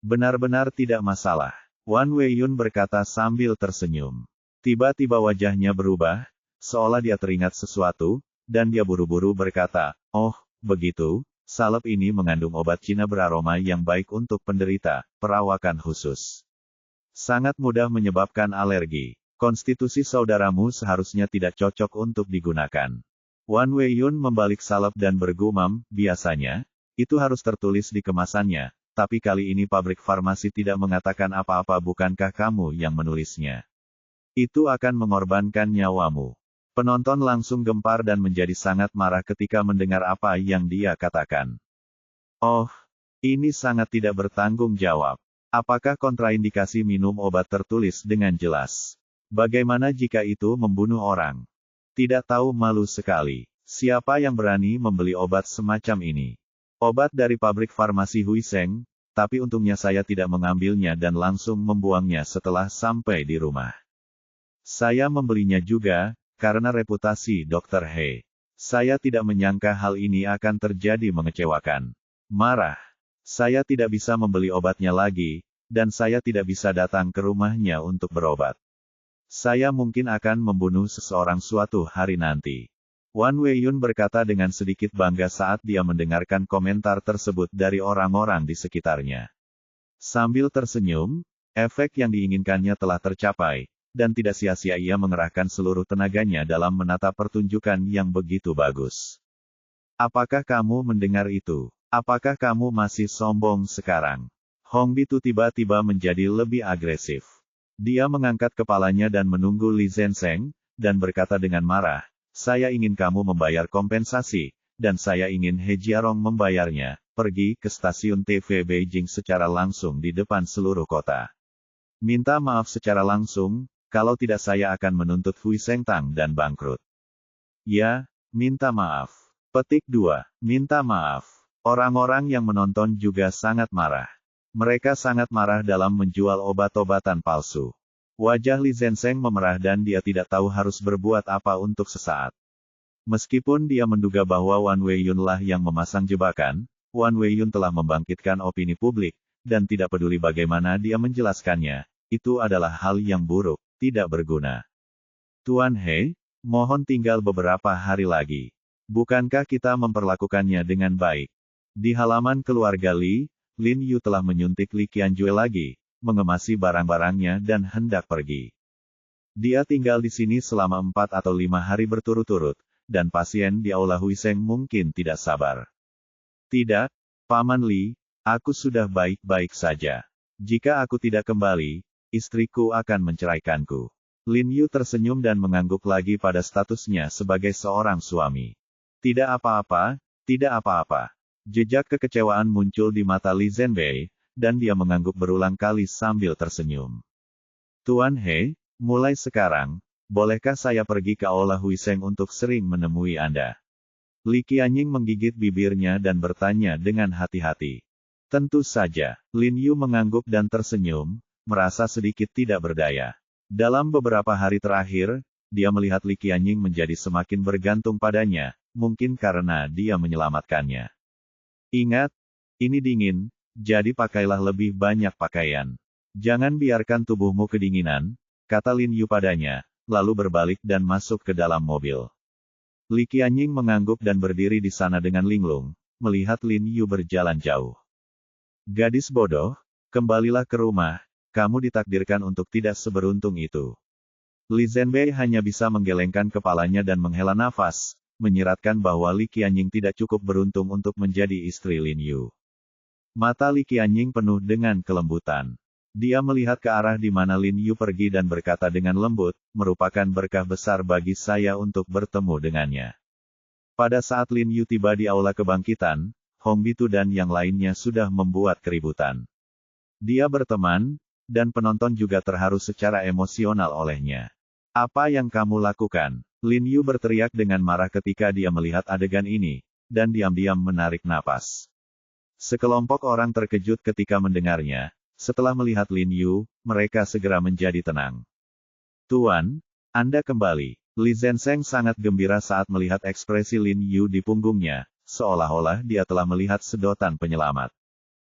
Benar-benar tidak masalah. Wan Weiyun berkata sambil tersenyum. Tiba-tiba wajahnya berubah, seolah dia teringat sesuatu, dan dia buru-buru berkata, "Oh, begitu, salep ini mengandung obat Cina beraroma yang baik untuk penderita perawakan khusus. Sangat mudah menyebabkan alergi. Konstitusi saudaramu seharusnya tidak cocok untuk digunakan." Wan Weiyun membalik salep dan bergumam, "Biasanya, itu harus tertulis di kemasannya, tapi kali ini pabrik farmasi tidak mengatakan apa-apa, bukankah kamu yang menulisnya? Itu akan mengorbankan nyawamu." Penonton langsung gempar dan menjadi sangat marah ketika mendengar apa yang dia katakan. "Oh, ini sangat tidak bertanggung jawab. Apakah kontraindikasi minum obat tertulis dengan jelas? Bagaimana jika itu membunuh orang? Tidak tahu malu sekali. Siapa yang berani membeli obat semacam ini? Obat dari pabrik farmasi Huiseng, tapi untungnya saya tidak mengambilnya dan langsung membuangnya setelah sampai di rumah. Saya membelinya juga, karena reputasi Dr. He. Saya tidak menyangka hal ini akan terjadi, mengecewakan. Marah. Saya tidak bisa membeli obatnya lagi, dan saya tidak bisa datang ke rumahnya untuk berobat. Saya mungkin akan membunuh seseorang suatu hari nanti." Wan Weiyun berkata dengan sedikit bangga saat dia mendengarkan komentar tersebut dari orang-orang di sekitarnya. Sambil tersenyum, efek yang diinginkannya telah tercapai, dan tidak sia-sia ia mengerahkan seluruh tenaganya dalam menata pertunjukan yang begitu bagus. "Apakah kamu mendengar itu? Apakah kamu masih sombong sekarang?" Hong Bitu tiba-tiba menjadi lebih agresif. Dia mengangkat kepalanya dan menunggu Li Zenseng, dan berkata dengan marah, "Saya ingin kamu membayar kompensasi, dan saya ingin He Jiarong membayarnya. Pergi ke stasiun TV Beijing secara langsung di depan seluruh kota. Minta maaf secara langsung, kalau tidak saya akan menuntut Hui Sengtang dan bangkrut." "Ya, minta maaf." Petik 2. Minta maaf. Orang-orang yang menonton juga sangat marah. Mereka sangat marah dalam menjual obat-obatan palsu. Wajah Li Zenseng memerah dan dia tidak tahu harus berbuat apa untuk sesaat. Meskipun dia menduga bahwa Wan Weiyun lah yang memasang jebakan, Wan Weiyun telah membangkitkan opini publik, dan tidak peduli bagaimana dia menjelaskannya, itu adalah hal yang buruk, tidak berguna. "Tuan He, mohon tinggal beberapa hari lagi. Bukankah kita memperlakukannya dengan baik?" Di halaman keluarga Li, Lin Yu telah menyuntik Li Qianjue lagi, mengemasi barang-barangnya dan hendak pergi. Dia tinggal di sini selama 4 atau 5 hari berturut-turut, dan pasien di Aula Huiseng mungkin tidak sabar. "Tidak, Paman Li, aku sudah baik-baik saja. Jika aku tidak kembali, istriku akan menceraikanku." Lin Yu tersenyum dan mengangguk lagi pada statusnya sebagai seorang suami. "Tidak apa-apa, tidak apa-apa." Jejak kekecewaan muncul di mata Li Zhenbei, dan dia mengangguk berulang kali sambil tersenyum. "Tuan He, mulai sekarang, bolehkah saya pergi ke Aula Huiseng untuk sering menemui Anda?" Li Qianying menggigit bibirnya dan bertanya dengan hati-hati. "Tentu saja." Lin Yu mengangguk dan tersenyum, merasa sedikit tidak berdaya. Dalam beberapa hari terakhir, dia melihat Li Qianying menjadi semakin bergantung padanya, mungkin karena dia menyelamatkannya. "Ingat, ini dingin, jadi pakailah lebih banyak pakaian. Jangan biarkan tubuhmu kedinginan," kata Lin Yu padanya, lalu berbalik dan masuk ke dalam mobil. Li Qianying mengangguk dan berdiri di sana dengan linglung, melihat Lin Yu berjalan jauh. "Gadis bodoh, kembalilah ke rumah, kamu ditakdirkan untuk tidak seberuntung itu." Li Zhenbei hanya bisa menggelengkan kepalanya dan menghela nafas, menyiratkan bahwa Li Qianying tidak cukup beruntung untuk menjadi istri Lin Yu. Mata Li Qianying penuh dengan kelembutan. Dia melihat ke arah di mana Lin Yu pergi dan berkata dengan lembut, merupakan berkah besar bagi saya untuk bertemu dengannya. Pada saat Lin Yu tiba di aula kebangkitan, Hong Bitu dan yang lainnya sudah membuat keributan. Dia berteman, dan penonton juga terharu secara emosional olehnya. Apa yang kamu lakukan? Lin Yu berteriak dengan marah ketika dia melihat adegan ini, dan diam-diam menarik napas. Sekelompok orang terkejut ketika mendengarnya. Setelah melihat Lin Yu, mereka segera menjadi tenang. Tuan, Anda kembali. Li Zenseng sangat gembira saat melihat ekspresi Lin Yu di punggungnya, seolah-olah dia telah melihat sedotan penyelamat.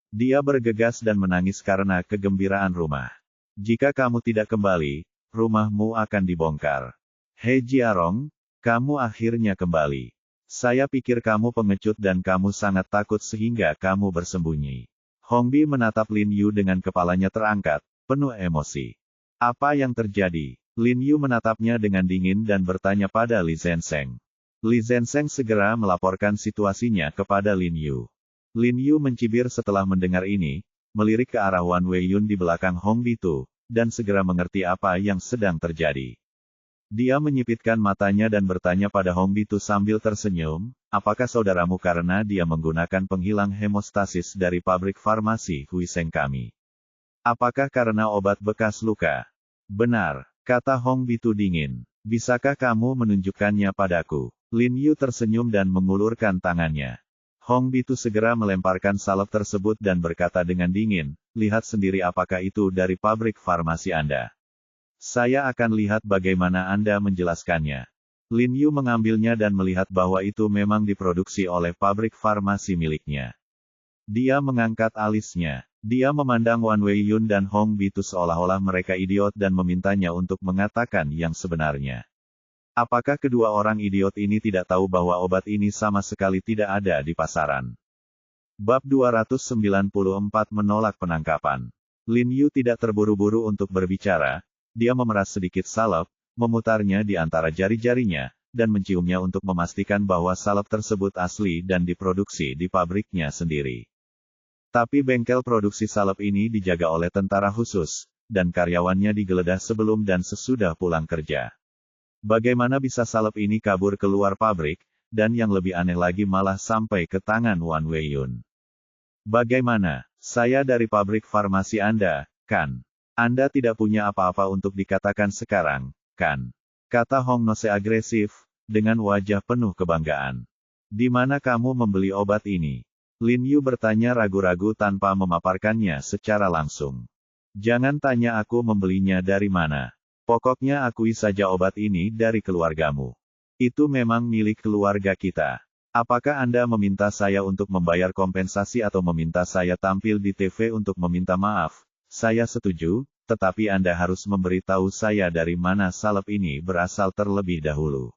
Dia bergegas dan menangis karena kegembiraan rumah. Jika kamu tidak kembali, rumahmu akan dibongkar. He Jiarong, kamu akhirnya kembali. Saya pikir kamu pengecut dan kamu sangat takut sehingga kamu bersembunyi. Hong Bi menatap Lin Yu dengan kepalanya terangkat, penuh emosi. Apa yang terjadi? Lin Yu menatapnya dengan dingin dan bertanya pada Li Zenseng. Li Zenseng segera melaporkan situasinya kepada Lin Yu. Lin Yu mencibir setelah mendengar ini, melirik ke arah Wan Weiyun di belakang Hong Bitu, dan segera mengerti apa yang sedang terjadi. Dia menyipitkan matanya dan bertanya pada Hong Bitu sambil tersenyum, apakah saudaramu karena dia menggunakan penghilang hemostasis dari pabrik farmasi Huiseng kami? Apakah karena obat bekas luka? Benar, kata Hong Bitu dingin. Bisakah kamu menunjukkannya padaku? Lin Yu tersenyum dan mengulurkan tangannya. Hong Bitu segera melemparkan salep tersebut dan berkata dengan dingin, lihat sendiri apakah itu dari pabrik farmasi Anda. Saya akan lihat bagaimana Anda menjelaskannya. Lin Yu mengambilnya dan melihat bahwa itu memang diproduksi oleh pabrik farmasi miliknya. Dia mengangkat alisnya. Dia memandang Wan Weiyun dan Hong Bitu seolah-olah mereka idiot dan memintanya untuk mengatakan yang sebenarnya. Apakah kedua orang idiot ini tidak tahu bahwa obat ini sama sekali tidak ada di pasaran? Bab 294 menolak penangkapan. Lin Yu tidak terburu-buru untuk berbicara. Dia memeras sedikit salep, memutarnya di antara jari-jarinya, dan menciumnya untuk memastikan bahwa salep tersebut asli dan diproduksi di pabriknya sendiri. Tapi bengkel produksi salep ini dijaga oleh tentara khusus, dan karyawannya digeledah sebelum dan sesudah pulang kerja. Bagaimana bisa salep ini kabur keluar pabrik, dan yang lebih aneh lagi malah sampai ke tangan Wan Weiyun? Bagaimana? Saya dari pabrik farmasi Anda, kan? Anda tidak punya apa-apa untuk dikatakan sekarang, kan? Kata Hong Nose agresif, dengan wajah penuh kebanggaan. Di mana kamu membeli obat ini? Lin Yu bertanya ragu-ragu tanpa memaparkannya secara langsung. Jangan tanya aku membelinya dari mana. Pokoknya akui saja obat ini dari keluargamu. Itu memang milik keluarga kita. Apakah Anda meminta saya untuk membayar kompensasi atau meminta saya tampil di TV untuk meminta maaf? Saya setuju, tetapi Anda harus memberitahu saya dari mana salep ini berasal terlebih dahulu.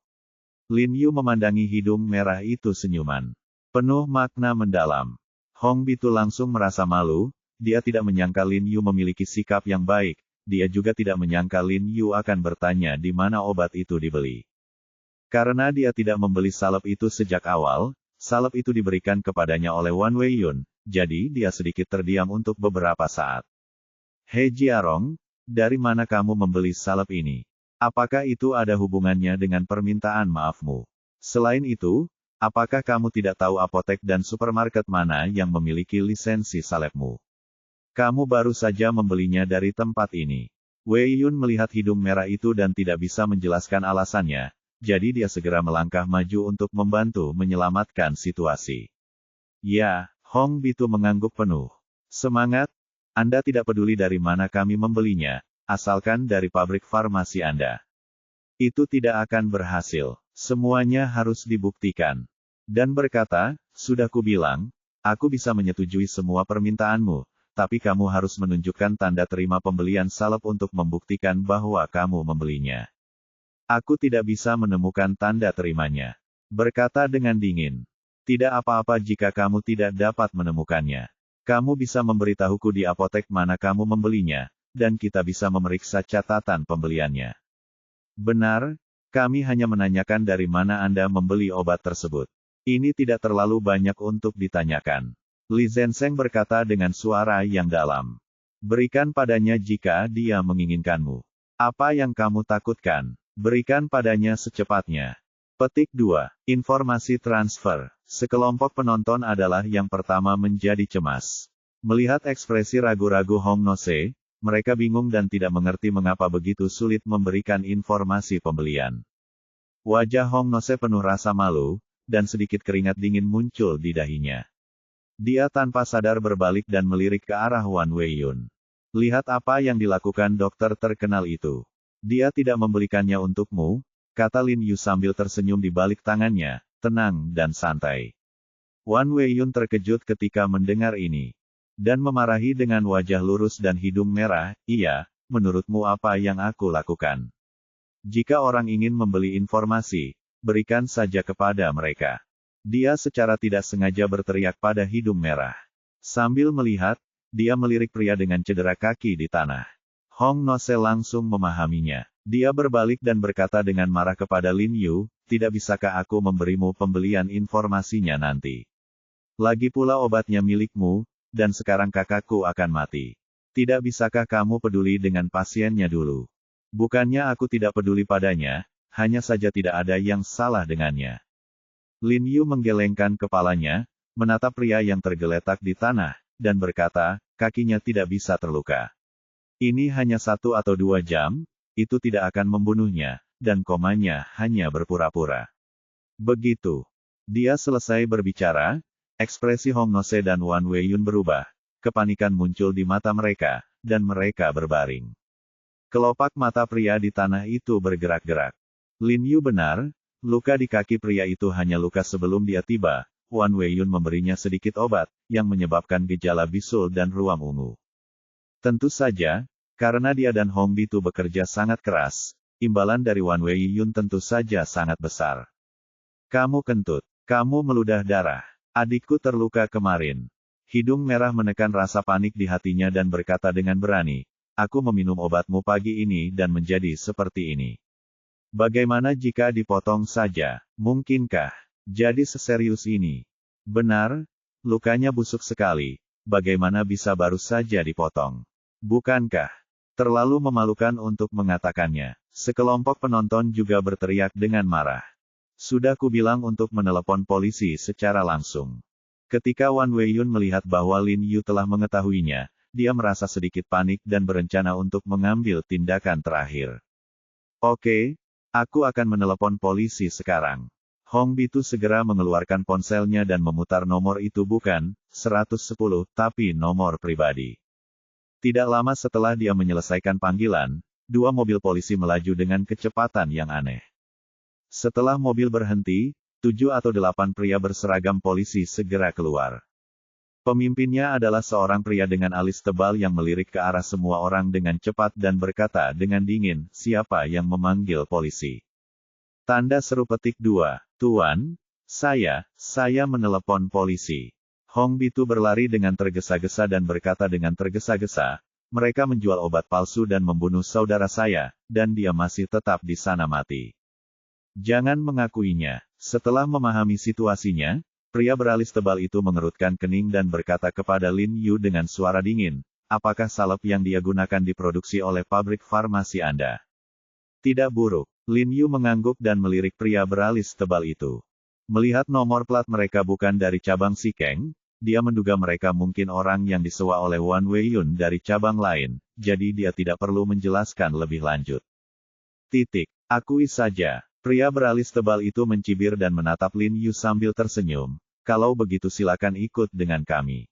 Lin Yu memandangi hidung merah itu senyuman penuh makna mendalam. Hong Bitu langsung merasa malu, dia tidak menyangka Lin Yu memiliki sikap yang baik, dia juga tidak menyangka Lin Yu akan bertanya di mana obat itu dibeli. Karena dia tidak membeli salep itu sejak awal, salep itu diberikan kepadanya oleh Wan Weiyun, jadi dia sedikit terdiam untuk beberapa saat. He Jiarong, dari mana kamu membeli salep ini? Apakah itu ada hubungannya dengan permintaan maafmu? Selain itu, apakah kamu tidak tahu apotek dan supermarket mana yang memiliki lisensi salepmu? Kamu baru saja membelinya dari tempat ini. Weiyun melihat hidung merah itu dan tidak bisa menjelaskan alasannya, jadi dia segera melangkah maju untuk membantu menyelamatkan situasi. Ya, Hong Bitu mengangguk penuh semangat. Anda tidak peduli dari mana kami membelinya, asalkan dari pabrik farmasi Anda. Itu tidak akan berhasil. Semuanya harus dibuktikan. Dan berkata, sudah kubilang, aku bisa menyetujui semua permintaanmu, tapi kamu harus menunjukkan tanda terima pembelian salep untuk membuktikan bahwa kamu membelinya. Aku tidak bisa menemukan tanda terimanya. Berkata dengan dingin. Tidak apa-apa jika kamu tidak dapat menemukannya. Kamu bisa memberitahuku di apotek mana kamu membelinya, dan kita bisa memeriksa catatan pembeliannya. Benar, Kami hanya menanyakan dari mana Anda membeli obat tersebut. Ini tidak terlalu banyak untuk ditanyakan. Li Zenseng berkata dengan suara yang dalam. Berikan padanya jika dia menginginkanmu. Apa yang kamu takutkan? Berikan padanya secepatnya. Petik 2. Informasi transfer. Sekelompok penonton adalah yang pertama menjadi cemas. Melihat ekspresi ragu-ragu Hong Nose, mereka bingung dan tidak mengerti mengapa begitu sulit memberikan informasi pembelian. Wajah Hong Nose penuh rasa malu, dan sedikit keringat dingin muncul di dahinya. Dia tanpa sadar berbalik dan melirik ke arah Wan Weiyun. Lihat apa yang dilakukan dokter terkenal itu. Dia tidak membelikannya untukmu, kata Lin Yu sambil tersenyum di balik tangannya, tenang dan santai. Wan Weiyun terkejut ketika mendengar ini. Dan memarahi dengan wajah lurus dan hidung merah, iya, menurutmu apa yang aku lakukan? Jika orang ingin membeli informasi, berikan saja kepada mereka. Dia secara tidak sengaja berteriak pada hidung merah. Sambil melihat, dia melirik pria dengan cedera kaki di tanah. Hong Nose langsung memahaminya. Dia berbalik dan berkata dengan marah kepada Lin Yu, tidak bisakah aku memberimu pembelian informasinya nanti? Lagi pula obatnya milikmu, dan sekarang kakakku akan mati. Tidak bisakah kamu peduli dengan pasiennya dulu? Bukannya aku tidak peduli padanya, hanya saja tidak ada yang salah dengannya. Lin Yu menggelengkan kepalanya, menatap pria yang tergeletak di tanah, dan berkata, kakinya tidak bisa terluka. Ini hanya 1 atau 2 jam, itu tidak akan membunuhnya, dan komanya hanya berpura-pura. Begitu dia selesai berbicara, ekspresi Hong Nose dan Wan Weiyun berubah, kepanikan muncul di mata mereka, dan mereka berbaring. Kelopak mata pria di tanah itu bergerak-gerak. Lin Yu benar, luka di kaki pria itu hanya luka sebelum dia tiba. Wan Weiyun memberinya sedikit obat, yang menyebabkan gejala bisul dan ruam ungu. Tentu saja, karena dia dan Hong Bitu bekerja sangat keras, imbalan dari Wan Weiyun tentu saja sangat besar. Kamu kentut, kamu meludah darah. Adikku terluka kemarin. Hidung merah menekan rasa panik di hatinya dan berkata dengan berani, aku meminum obatmu pagi ini dan menjadi seperti ini. Bagaimana jika dipotong saja? Mungkinkah jadi seserius ini? Benar, lukanya busuk sekali. Bagaimana bisa baru saja dipotong? Bukankah terlalu memalukan untuk mengatakannya? Sekelompok penonton juga berteriak dengan marah. Sudah kubilang untuk menelepon polisi secara langsung. Ketika Wan Weiyun melihat bahwa Lin Yu telah mengetahuinya, dia merasa sedikit panik dan berencana untuk mengambil tindakan terakhir. Oke. Aku akan menelepon polisi sekarang. Hong Bitu segera mengeluarkan ponselnya dan memutar nomor itu bukan 110, tapi nomor pribadi. Tidak lama setelah dia menyelesaikan panggilan, 2 mobil polisi melaju dengan kecepatan yang aneh. Setelah mobil berhenti, 7 atau 8 pria berseragam polisi segera keluar. Pemimpinnya adalah seorang pria dengan alis tebal yang melirik ke arah semua orang dengan cepat dan berkata dengan dingin, siapa yang memanggil polisi? Tanda seru petik 2, Tuan, saya menelepon polisi. Hong Bitu berlari dengan tergesa-gesa dan berkata dengan tergesa-gesa, mereka menjual obat palsu dan membunuh saudara saya, dan dia masih tetap di sana mati. Jangan mengakuinya. Setelah memahami situasinya, pria beralis tebal itu mengerutkan kening dan berkata kepada Lin Yu dengan suara dingin, apakah salep yang dia gunakan diproduksi oleh pabrik farmasi Anda? Tidak buruk. Lin Yu mengangguk dan melirik pria beralis tebal itu. Melihat nomor plat mereka bukan dari cabang Sikeng, dia menduga mereka mungkin orang yang disewa oleh Wan Weiyun dari cabang lain, jadi dia tidak perlu menjelaskan lebih lanjut. Akui saja. Pria beralis tebal itu mencibir dan menatap Lin Yu sambil tersenyum. Kalau begitu silakan ikut dengan kami.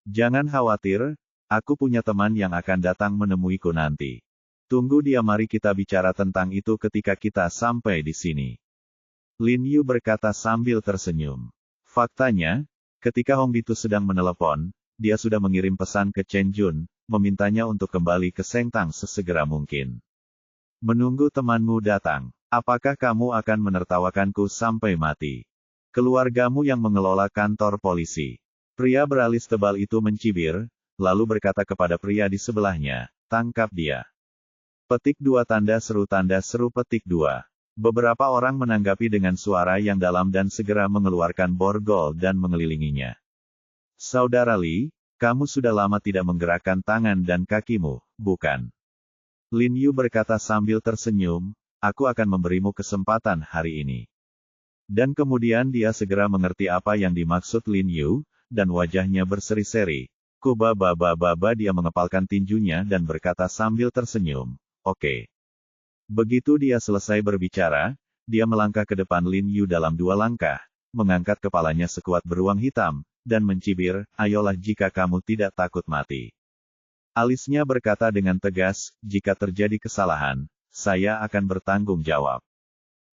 Jangan khawatir, aku punya teman yang akan datang menemuiku nanti. Tunggu dia, mari kita bicara tentang itu ketika kita sampai di sini. Lin Yu berkata sambil tersenyum. Faktanya, ketika Hong Bitu sedang menelepon, dia sudah mengirim pesan ke Chen Jun, memintanya untuk kembali ke Sengtang sesegera mungkin. Menunggu temanmu datang. Apakah kamu akan menertawakanku sampai mati? Keluargamu yang mengelola kantor polisi. Pria beralis tebal itu mencibir, lalu berkata kepada pria di sebelahnya, tangkap dia. Petik 2 tanda seru petik 2. Beberapa orang menanggapi dengan suara yang dalam dan segera mengeluarkan borgol dan mengelilinginya. Saudara Li, kamu sudah lama tidak menggerakkan tangan dan kakimu, bukan? Lin Yu berkata sambil tersenyum, aku akan memberimu kesempatan hari ini. Dan kemudian dia segera mengerti apa yang dimaksud Lin Yu, dan wajahnya berseri-seri. Kubaba-baba dia mengepalkan tinjunya dan berkata sambil tersenyum, oke. Begitu dia selesai berbicara, dia melangkah ke depan Lin Yu dalam 2 langkah, mengangkat kepalanya sekuat beruang hitam, dan mencibir, ayolah jika kamu tidak takut mati. Alisnya berkata dengan tegas, jika terjadi kesalahan, saya akan bertanggung jawab.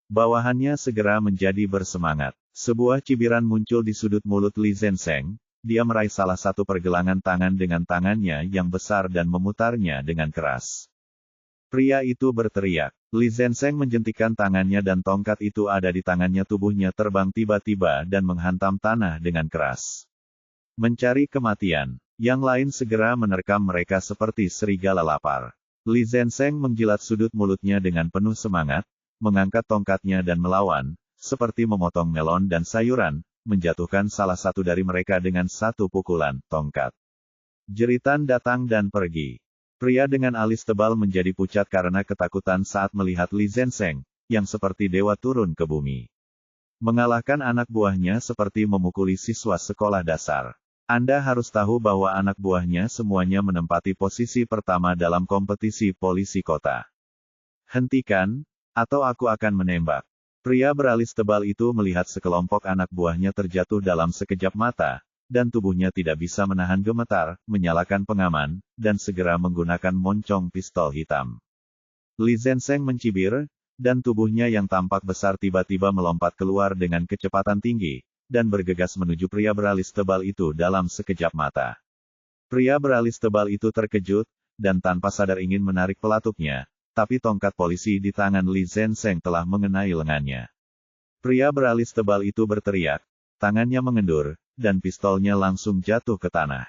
Bawahannya segera menjadi bersemangat. Sebuah cibiran muncul di sudut mulut Li Zenseng, dia meraih salah satu pergelangan tangan dengan tangannya yang besar dan memutarnya dengan keras. Pria itu berteriak. Li Zenseng menjentikkan tangannya dan tongkat itu ada di tangannya, tubuhnya terbang tiba-tiba dan menghantam tanah dengan keras. Mencari kematian. Yang lain segera menerkam mereka seperti serigala lapar. Li Zenseng menjilat sudut mulutnya dengan penuh semangat, mengangkat tongkatnya dan melawan, seperti memotong melon dan sayuran, menjatuhkan salah satu dari mereka dengan satu pukulan tongkat. Jeritan datang dan pergi. Pria dengan alis tebal menjadi pucat karena ketakutan saat melihat Li Zenseng, yang seperti dewa turun ke bumi. Mengalahkan anak buahnya seperti memukuli siswa sekolah dasar. Anda harus tahu bahwa anak buahnya semuanya menempati posisi pertama dalam kompetisi polisi kota. Hentikan, atau aku akan menembak. Pria beralis tebal itu melihat sekelompok anak buahnya terjatuh dalam sekejap mata, dan tubuhnya tidak bisa menahan gemetar, menyalakan pengaman, dan segera menggunakan moncong pistol hitam. Li Zenseng mencibir, dan tubuhnya yang tampak besar tiba-tiba melompat keluar dengan kecepatan tinggi, dan bergegas menuju pria beralis tebal itu dalam sekejap mata. Pria beralis tebal itu terkejut, dan tanpa sadar ingin menarik pelatuknya, tapi tongkat polisi di tangan Li Zenseng telah mengenai lengannya. Pria beralis tebal itu berteriak, tangannya mengendur, dan pistolnya langsung jatuh ke tanah.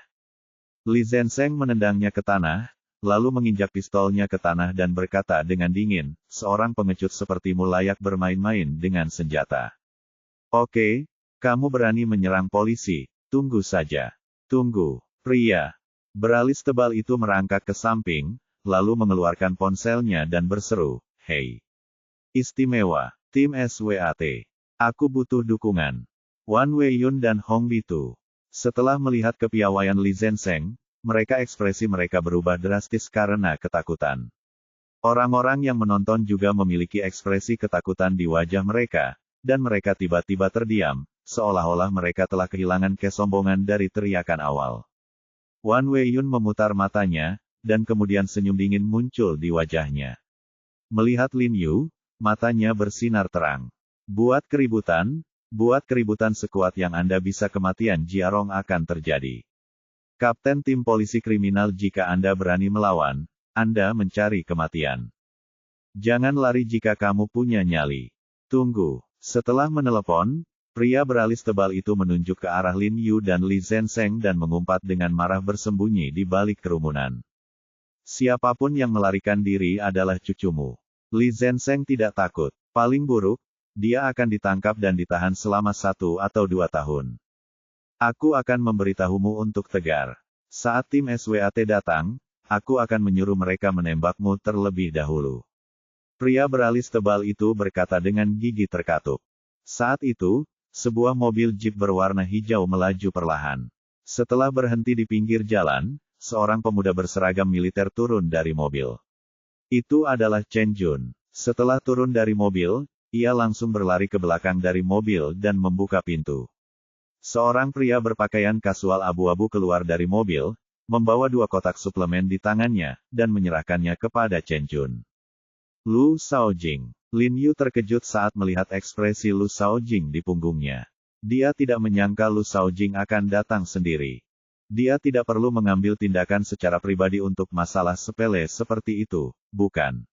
Li Zenseng menendangnya ke tanah, lalu menginjak pistolnya ke tanah dan berkata dengan dingin, seorang pengecut sepertimu layak bermain-main dengan senjata. Oke, kamu berani menyerang polisi, tunggu saja. Tunggu. Pria beralis tebal itu merangkak ke samping, lalu mengeluarkan ponselnya dan berseru, hei. Istimewa, tim SWAT. Aku butuh dukungan. Wan Weiyun dan Hong Bitu. Setelah melihat kepiawaian Li Zenseng, ekspresi mereka berubah drastis karena ketakutan. Orang-orang yang menonton juga memiliki ekspresi ketakutan di wajah mereka, dan mereka tiba-tiba terdiam, seolah-olah mereka telah kehilangan kesombongan dari teriakan awal. Wan Weiyun memutar matanya, dan kemudian senyum dingin muncul di wajahnya. Melihat Lin Yu, matanya bersinar terang. Buat keributan sekuat yang Anda bisa kematian Jiarong akan terjadi. Kapten tim polisi kriminal, jika Anda berani melawan, Anda mencari kematian. Jangan lari jika kamu punya nyali. Tunggu. Setelah menelepon, pria beralis tebal itu menunjuk ke arah Lin Yu dan Li Zenseng dan mengumpat dengan marah bersembunyi di balik kerumunan. Siapapun yang melarikan diri adalah cucumu. Li Zenseng tidak takut. Paling buruk, dia akan ditangkap dan ditahan selama 1 atau 2 tahun. Aku akan memberitahumu untuk tegar. Saat tim SWAT datang, aku akan menyuruh mereka menembakmu terlebih dahulu. Pria beralis tebal itu berkata dengan gigi terkatup. Saat itu, sebuah mobil jeep berwarna hijau melaju perlahan. Setelah berhenti di pinggir jalan, seorang pemuda berseragam militer turun dari mobil. Itu adalah Chen Jun. Setelah turun dari mobil, ia langsung berlari ke belakang dari mobil dan membuka pintu. Seorang pria berpakaian kasual abu-abu keluar dari mobil, membawa 2 kotak suplemen di tangannya, dan menyerahkannya kepada Chen Jun. Lu Shaojing. Lin Yu terkejut saat melihat ekspresi Lu Shaojing di punggungnya. Dia tidak menyangka Lu Shaojing akan datang sendiri. Dia tidak perlu mengambil tindakan secara pribadi untuk masalah sepele seperti itu, bukan?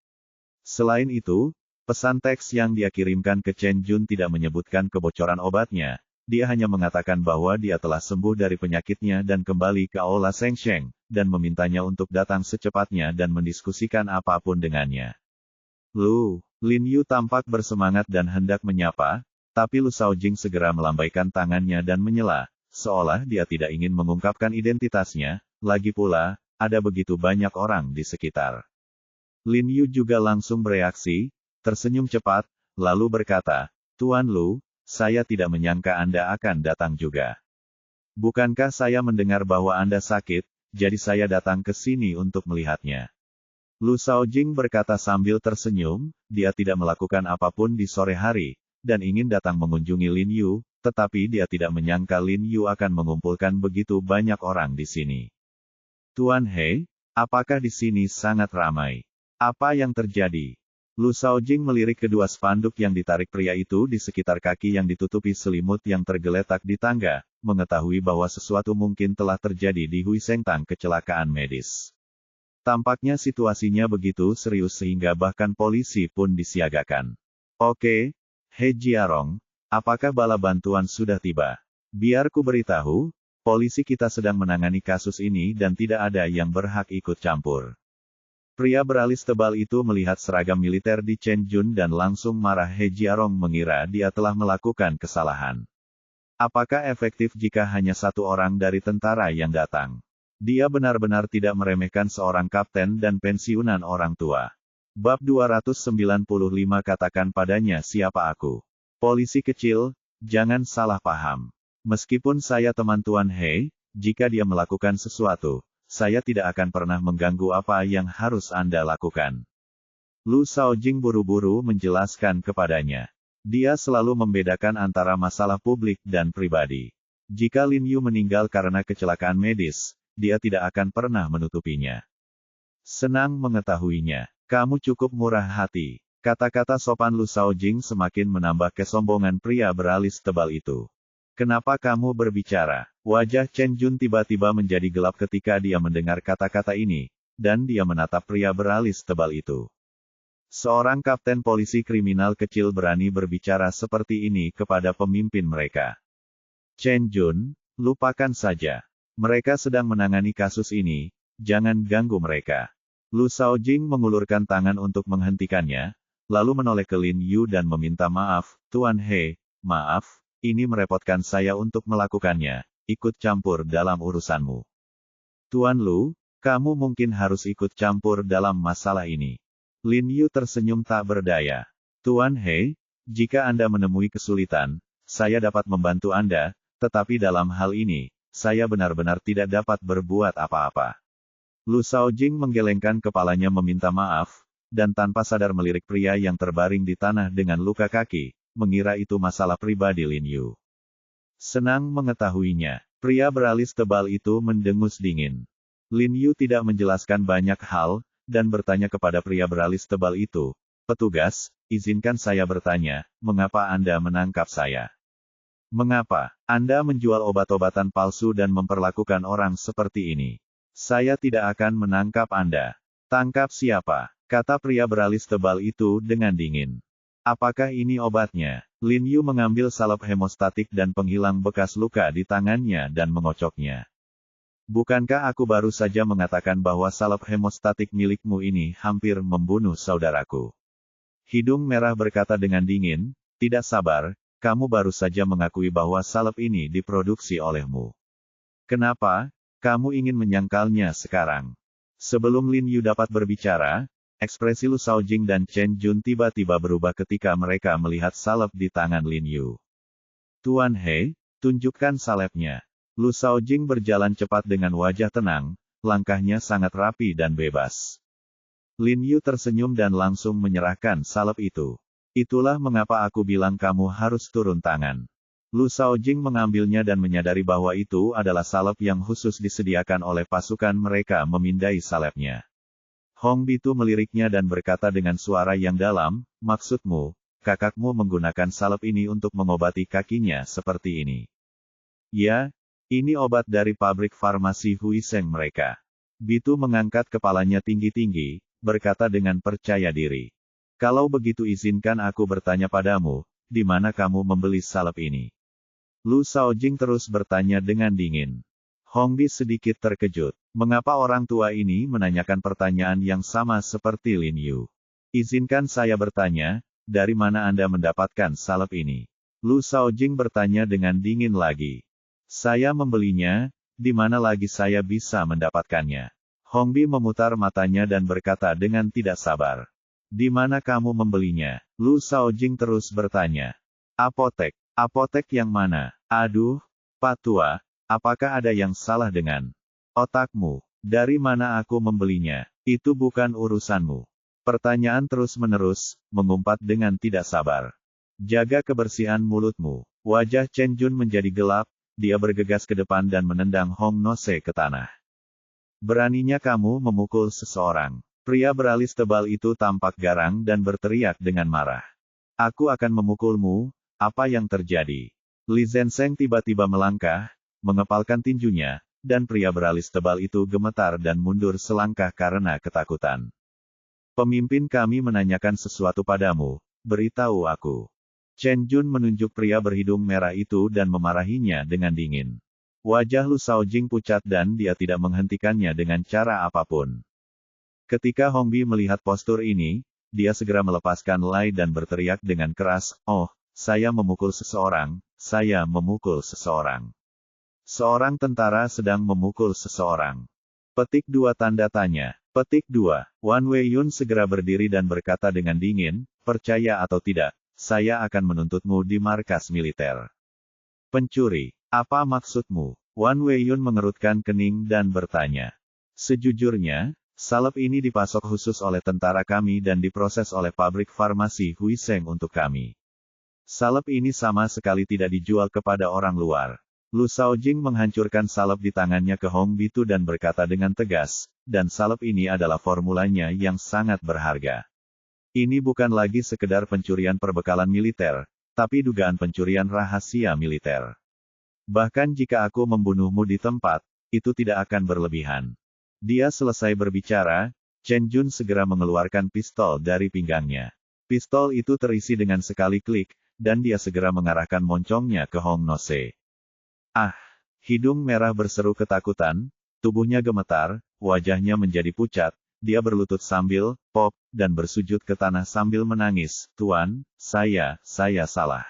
Selain itu, pesan teks yang dia kirimkan ke Chen Jun tidak menyebutkan kebocoran obatnya, dia hanya mengatakan bahwa dia telah sembuh dari penyakitnya dan kembali ke Aula Shengsheng, dan memintanya untuk datang secepatnya dan mendiskusikan apapun dengannya. Lu Lin Yu tampak bersemangat dan hendak menyapa, tapi Lu Shaojing segera melambaikan tangannya dan menyela, seolah dia tidak ingin mengungkapkan identitasnya, lagi pula, ada begitu banyak orang di sekitar. Lin Yu juga langsung bereaksi, tersenyum cepat, lalu berkata, Tuan Lu, saya tidak menyangka Anda akan datang juga. Bukankah saya mendengar bahwa Anda sakit, jadi saya datang ke sini untuk melihatnya. Lu Shaojing berkata sambil tersenyum, dia tidak melakukan apapun di sore hari, dan ingin datang mengunjungi Lin Yu, tetapi dia tidak menyangka Lin Yu akan mengumpulkan begitu banyak orang di sini. Tuan He, apakah di sini sangat ramai? Apa yang terjadi? Lu Shaojing melirik kedua spanduk yang ditarik pria itu di sekitar kaki yang ditutupi selimut yang tergeletak di tangga, mengetahui bahwa sesuatu mungkin telah terjadi di Hui Sengtang kecelakaan medis. Tampaknya situasinya begitu serius sehingga bahkan polisi pun disiagakan. Oke, He Jiarong, apakah bala bantuan sudah tiba? Biar ku beritahu, polisi kita sedang menangani kasus ini dan tidak ada yang berhak ikut campur. Pria beralis tebal itu melihat seragam militer di Chen Jun dan langsung marah. He Jiarong mengira dia telah melakukan kesalahan. Apakah efektif jika hanya satu orang dari tentara yang datang? Dia benar-benar tidak meremehkan seorang kapten dan pensiunan orang tua. Bab 295 katakan padanya siapa aku. Polisi kecil, jangan salah paham. Meskipun saya teman Tuan He, jika dia melakukan sesuatu, saya tidak akan pernah mengganggu apa yang harus Anda lakukan. Lu Shaojing buru-buru menjelaskan kepadanya. Dia selalu membedakan antara masalah publik dan pribadi. Jika Lin Yu meninggal karena kecelakaan medis, dia tidak akan pernah menutupinya. Senang mengetahuinya. Kamu cukup murah hati. Kata-kata sopan Lu Shaojing semakin menambah kesombongan pria beralis tebal itu. Kenapa kamu berbicara? Wajah Chen Jun tiba-tiba menjadi gelap ketika dia mendengar kata-kata ini, dan dia menatap pria beralis tebal itu. Seorang kapten polisi kriminal kecil berani berbicara seperti ini kepada pemimpin mereka. Chen Jun, lupakan saja. Mereka sedang menangani kasus ini, jangan ganggu mereka. Lu Shaojing mengulurkan tangan untuk menghentikannya, lalu menoleh ke Lin Yu dan meminta maaf, Tuan He, maaf, ini merepotkan saya untuk melakukannya, ikut campur dalam urusanmu. Tuan Lu, kamu mungkin harus ikut campur dalam masalah ini. Lin Yu tersenyum tak berdaya. Tuan He, jika Anda menemui kesulitan, saya dapat membantu Anda, tetapi dalam hal ini, saya benar-benar tidak dapat berbuat apa-apa. Lu Shaojing menggelengkan kepalanya meminta maaf, dan tanpa sadar melirik pria yang terbaring di tanah dengan luka kaki, mengira itu masalah pribadi Lin Yu. Senang mengetahuinya, pria beralis tebal itu mendengus dingin. Lin Yu tidak menjelaskan banyak hal, dan bertanya kepada pria beralis tebal itu, Petugas, izinkan saya bertanya, mengapa Anda menangkap saya? Mengapa Anda menjual obat-obatan palsu dan memperlakukan orang seperti ini? Saya tidak akan menangkap Anda. Tangkap siapa? Kata pria beralis tebal itu dengan dingin. Apakah ini obatnya? Lin Yu mengambil salep hemostatik dan penghilang bekas luka di tangannya dan mengocoknya. Bukankah aku baru saja mengatakan bahwa salep hemostatik milikmu ini hampir membunuh saudaraku? Hidung merah berkata dengan dingin, tidak sabar, kamu baru saja mengakui bahwa salep ini diproduksi olehmu. Kenapa? Kamu ingin menyangkalnya sekarang. Sebelum Lin Yu dapat berbicara, ekspresi Lu Shaojing dan Chen Jun tiba-tiba berubah ketika mereka melihat salep di tangan Lin Yu. Tuan He, tunjukkan salepnya. Lu Shaojing berjalan cepat dengan wajah tenang, langkahnya sangat rapi dan bebas. Lin Yu tersenyum dan langsung menyerahkan salep itu. Itulah mengapa aku bilang kamu harus turun tangan. Lu Shaojing mengambilnya dan menyadari bahwa itu adalah salep yang khusus disediakan oleh pasukan mereka memindai salepnya. Hong Bitu meliriknya dan berkata dengan suara yang dalam, maksudmu, kakakmu menggunakan salep ini untuk mengobati kakinya seperti ini. Ya, ini obat dari pabrik farmasi Huiseng mereka. Bitu mengangkat kepalanya tinggi-tinggi, berkata dengan percaya diri. Kalau begitu izinkan aku bertanya padamu, di mana kamu membeli salep ini? Lu Shaojing terus bertanya dengan dingin. Hong Bi sedikit terkejut. Mengapa orang tua ini menanyakan pertanyaan yang sama seperti Lin Yu? Izinkan saya bertanya, dari mana Anda mendapatkan salep ini? Lu Shaojing bertanya dengan dingin lagi. Saya membelinya, di mana lagi saya bisa mendapatkannya? Hongbi memutar matanya dan berkata dengan tidak sabar. Di mana kamu membelinya? Lu Shaojing terus bertanya. Apotek. Apotek yang mana? Aduh, Pak Tua, apakah ada yang salah dengan otakmu? Dari mana aku membelinya? Itu bukan urusanmu. Pertanyaan terus-menerus, mengumpat dengan tidak sabar. Jaga kebersihan mulutmu. Wajah Chen Jun menjadi gelap, dia bergegas ke depan dan menendang Hong Nose ke tanah. Beraninya kamu memukul seseorang. Pria beralis tebal itu tampak garang dan berteriak dengan marah. Aku akan memukulmu, apa yang terjadi? Li Zenseng tiba-tiba melangkah, mengepalkan tinjunya, dan pria beralis tebal itu gemetar dan mundur selangkah karena ketakutan. Pemimpin kami menanyakan sesuatu padamu, beritahu aku. Chen Jun menunjuk pria berhidung merah itu dan memarahinya dengan dingin. Wajah Lu Shaojing pucat dan dia tidak menghentikannya dengan cara apapun. Ketika Hongbi melihat postur ini, dia segera melepaskan Lai dan berteriak dengan keras, "Oh, saya memukul seseorang, saya memukul seseorang. Seorang tentara sedang memukul seseorang." Petik 2 tanda tanya. Petik 2. Wan Weiyun segera berdiri dan berkata dengan dingin, "Percaya atau tidak, saya akan menuntutmu di markas militer." Pencuri. Apa maksudmu? Wan Weiyun mengerutkan kening dan bertanya. Sejujurnya, salep ini dipasok khusus oleh tentara kami dan diproses oleh pabrik farmasi Huiseng untuk kami. Salep ini sama sekali tidak dijual kepada orang luar. Lu Shaojing menghancurkan salep di tangannya ke Hong Bitu dan berkata dengan tegas, dan salep ini adalah formulanya yang sangat berharga. Ini bukan lagi sekedar pencurian perbekalan militer, tapi dugaan pencurian rahasia militer. Bahkan jika aku membunuhmu di tempat, itu tidak akan berlebihan. Dia selesai berbicara, Chen Jun segera mengeluarkan pistol dari pinggangnya. Pistol itu terisi dengan sekali klik, dan dia segera mengarahkan moncongnya ke Hong Nose. Ah! Hidung merah berseru ketakutan, tubuhnya gemetar, wajahnya menjadi pucat. Dia berlutut sambil pop, dan bersujud ke tanah sambil menangis. Tuan, saya salah.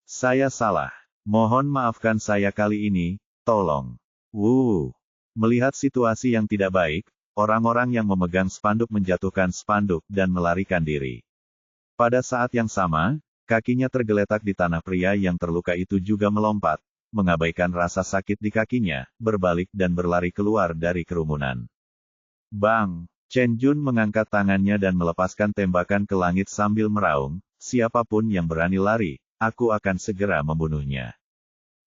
Saya salah. Mohon maafkan saya kali ini, tolong. Melihat situasi yang tidak baik, orang-orang yang memegang spanduk menjatuhkan spanduk dan melarikan diri. Pada saat yang sama, kakinya tergeletak di tanah. Pria yang terluka itu juga melompat, mengabaikan rasa sakit di kakinya, berbalik dan berlari keluar dari kerumunan. Bang! Chen Jun mengangkat tangannya dan melepaskan tembakan ke langit sambil meraung, siapapun yang berani lari, aku akan segera membunuhnya.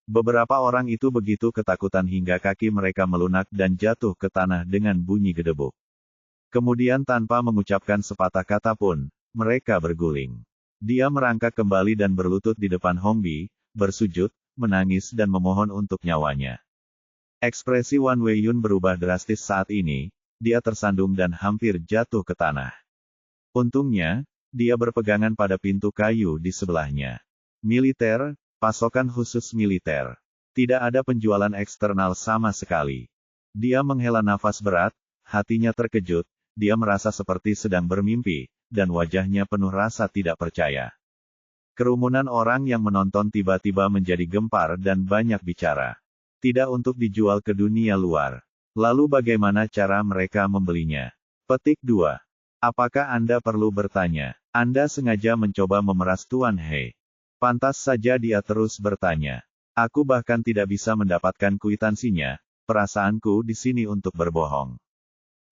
Beberapa orang itu begitu ketakutan hingga kaki mereka melunak dan jatuh ke tanah dengan bunyi gedebuk. Kemudian tanpa mengucapkan sepatah kata pun, mereka berguling. Dia merangkak kembali dan berlutut di depan Hongbi, bersujud, menangis dan memohon untuk nyawanya. Ekspresi Wan Weiyun berubah drastis saat ini. Dia tersandung dan hampir jatuh ke tanah. Untungnya, dia berpegangan pada pintu kayu di sebelahnya. Militer, pasokan khusus militer. Tidak ada penjualan eksternal sama sekali. Dia menghela nafas berat, hatinya terkejut, dia merasa seperti sedang bermimpi, dan wajahnya penuh rasa tidak percaya. Kerumunan orang yang menonton tiba-tiba menjadi gempar dan banyak bicara. Tidak untuk dijual ke dunia luar. Lalu bagaimana cara mereka membelinya? Petik 2. Apakah Anda perlu bertanya? Anda sengaja mencoba memeras Tuan He. Pantas saja dia terus bertanya. Aku bahkan tidak bisa mendapatkan kwitansinya, perasaanku di sini untuk berbohong.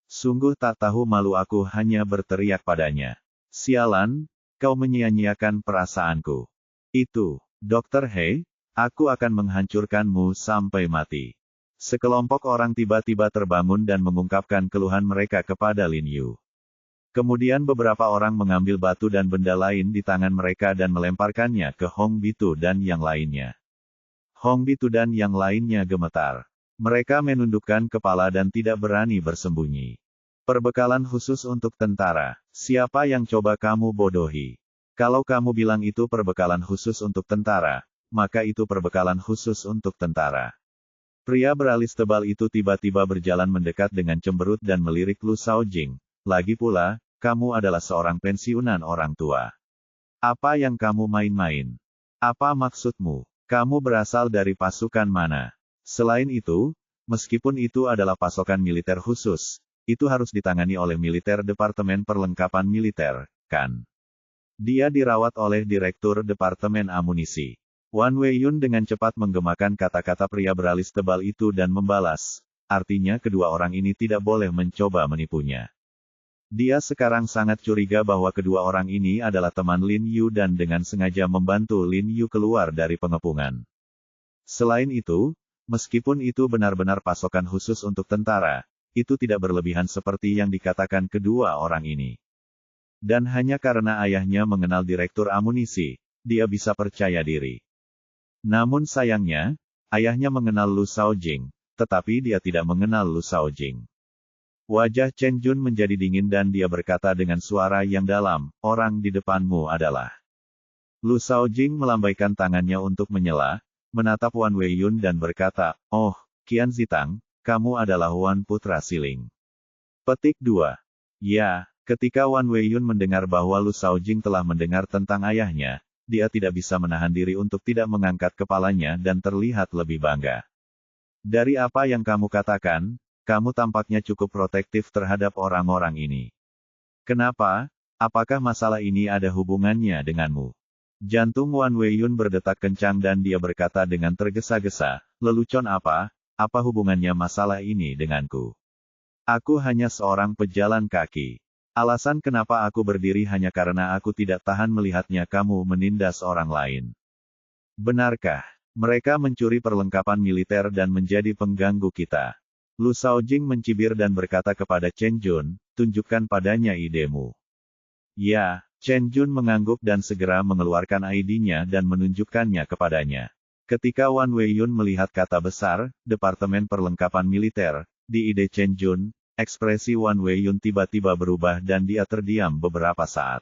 Sungguh tak tahu malu aku hanya berteriak padanya. Sialan, kau menyia-nyiakan perasaanku. Itu, Dr. He, aku akan menghancurkanmu sampai mati. Sekelompok orang tiba-tiba terbangun dan mengungkapkan keluhan mereka kepada Lin Yu. Kemudian beberapa orang mengambil batu dan benda lain di tangan mereka dan melemparkannya ke Hong Bitu dan yang lainnya. Hong Bitu dan yang lainnya gemetar. Mereka menundukkan kepala dan tidak berani bersembunyi. Perbekalan khusus untuk tentara. Siapa yang coba kamu bodohi? Kalau kamu bilang itu perbekalan khusus untuk tentara, maka itu perbekalan khusus untuk tentara. Pria beralis tebal itu tiba-tiba berjalan mendekat dengan cemberut dan melirik Lu Shaojing. Lagi pula, kamu adalah seorang pensiunan orang tua. Apa yang kamu main-main? Apa maksudmu? Kamu berasal dari pasukan mana? Selain itu, meskipun itu adalah pasokan militer khusus, itu harus ditangani oleh militer Departemen Perlengkapan Militer, kan? Dia dirawat oleh Direktur Departemen Amunisi. Wan Weiyun dengan cepat menggemakan kata-kata pria beralis tebal itu dan membalas, artinya kedua orang ini tidak boleh mencoba menipunya. Dia sekarang sangat curiga bahwa kedua orang ini adalah teman Lin Yu dan dengan sengaja membantu Lin Yu keluar dari pengepungan. Selain itu, meskipun itu benar-benar pasokan khusus untuk tentara, itu tidak berlebihan seperti yang dikatakan kedua orang ini. Dan hanya karena ayahnya mengenal Direktur Amunisi, dia bisa percaya diri. Namun sayangnya, ayahnya mengenal Lu Shaojing, tetapi dia tidak mengenal Lu Shaojing. Wajah Chen Jun menjadi dingin dan dia berkata dengan suara yang dalam, orang di depanmu adalah. Lu Shaojing melambaikan tangannya untuk menyela, menatap Wan Weiyun dan berkata, oh, Qian Zitang, kamu adalah Wan Putra Siling. Petik 2. Ya, ketika Wan Weiyun mendengar bahwa Lu Shaojing telah mendengar tentang ayahnya, dia tidak bisa menahan diri untuk tidak mengangkat kepalanya dan terlihat lebih bangga. Dari apa yang kamu katakan, kamu tampaknya cukup protektif terhadap orang-orang ini. Kenapa? Apakah masalah ini ada hubungannya denganmu? Jantung Wan Weiyun berdetak kencang dan dia berkata dengan tergesa-gesa, lelucon apa hubungannya masalah ini denganku? Aku hanya seorang pejalan kaki. Alasan kenapa aku berdiri hanya karena aku tidak tahan melihatnya kamu menindas orang lain. Benarkah? Mereka mencuri perlengkapan militer dan menjadi pengganggu kita. Lu Shaojing mencibir dan berkata kepada Chen Jun, tunjukkan padanya idemu. Ya, Chen Jun mengangguk dan segera mengeluarkan ID-nya dan menunjukkannya kepadanya. Ketika Wan Weiyun melihat kata besar, Departemen Perlengkapan Militer, di ide Chen Jun, ekspresi Wan Weiyun tiba-tiba berubah dan dia terdiam beberapa saat.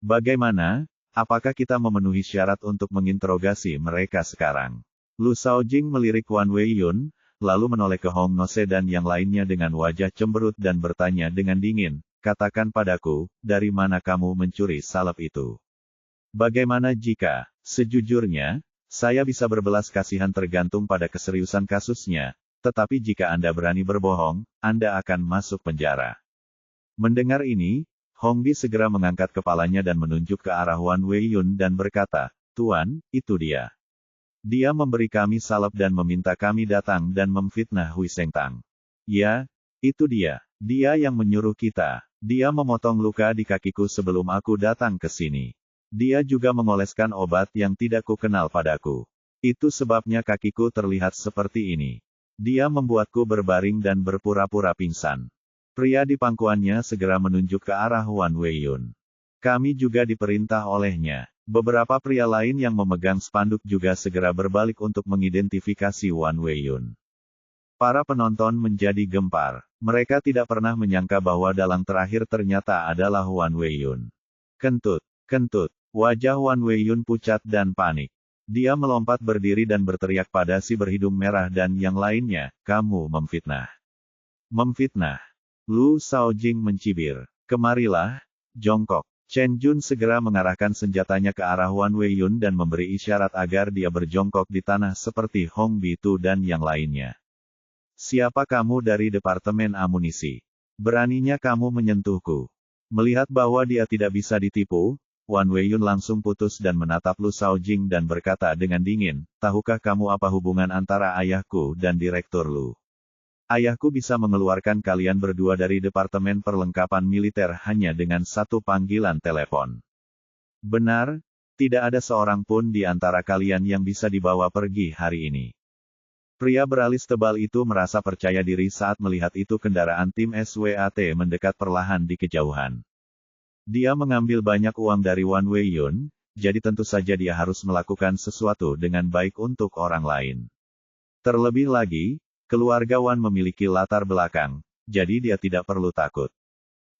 Bagaimana? Apakah kita memenuhi syarat untuk menginterogasi mereka sekarang? Lu Shaojing melirik Wan Weiyun, lalu menoleh ke Hong Nose dan yang lainnya dengan wajah cemberut dan bertanya dengan dingin, katakan padaku, dari mana kamu mencuri salep itu? Bagaimana jika, sejujurnya, saya bisa berbelas kasihan tergantung pada keseriusan kasusnya, tetapi jika Anda berani berbohong, Anda akan masuk penjara. Mendengar ini, Hong Bi segera mengangkat kepalanya dan menunjuk ke arah Wan Weiyun dan berkata, Tuan, itu dia. Dia memberi kami salep dan meminta kami datang dan memfitnah Hui Sengtang. Ya, itu dia. Dia yang menyuruh kita. Dia memotong luka di kakiku sebelum aku datang ke sini. Dia juga mengoleskan obat yang tidak kukenal padaku. Itu sebabnya kakiku terlihat seperti ini. Dia membuatku berbaring dan berpura-pura pingsan. Pria di pangkuannya segera menunjuk ke arah Wan Weiyun. Kami juga diperintah olehnya. Beberapa pria lain yang memegang spanduk juga segera berbalik untuk mengidentifikasi Wan Weiyun. Para penonton menjadi gempar. Mereka tidak pernah menyangka bahwa dalang terakhir ternyata adalah Wan Weiyun. Kentut, kentut. Wajah Wan Weiyun pucat dan panik. Dia melompat berdiri dan berteriak pada si berhidung merah dan yang lainnya, kamu memfitnah. Memfitnah. Lu Shaojing mencibir. Kemarilah, jongkok. Chen Jun segera mengarahkan senjatanya ke arah Wan Weiyun dan memberi isyarat agar dia berjongkok di tanah seperti Hong Bi Tu dan yang lainnya. Siapa kamu dari Departemen Amunisi? Beraninya kamu menyentuhku. Melihat bahwa dia tidak bisa ditipu, Wan Weiyun langsung putus dan menatap Lu Shaojing dan berkata dengan dingin, tahukah kamu apa hubungan antara ayahku dan Direktur Lu? Ayahku bisa mengeluarkan kalian berdua dari Departemen Perlengkapan Militer hanya dengan satu panggilan telepon. Benar, tidak ada seorang pun di antara kalian yang bisa dibawa pergi hari ini. Pria beralis tebal itu merasa percaya diri saat melihat itu kendaraan tim SWAT mendekat perlahan di kejauhan. Dia mengambil banyak uang dari Wan Weiyun, jadi tentu saja dia harus melakukan sesuatu dengan baik untuk orang lain. Terlebih lagi, keluarga Wan memiliki latar belakang, jadi dia tidak perlu takut.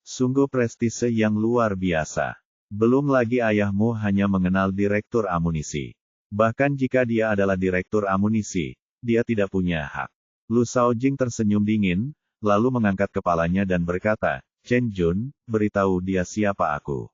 Sungguh prestise yang luar biasa. Belum lagi ayahmu hanya mengenal Direktur Amunisi. Bahkan jika dia adalah Direktur Amunisi, dia tidak punya hak. Lu Shaojing tersenyum dingin, lalu mengangkat kepalanya dan berkata, Chen Jun, beritahu dia siapa aku.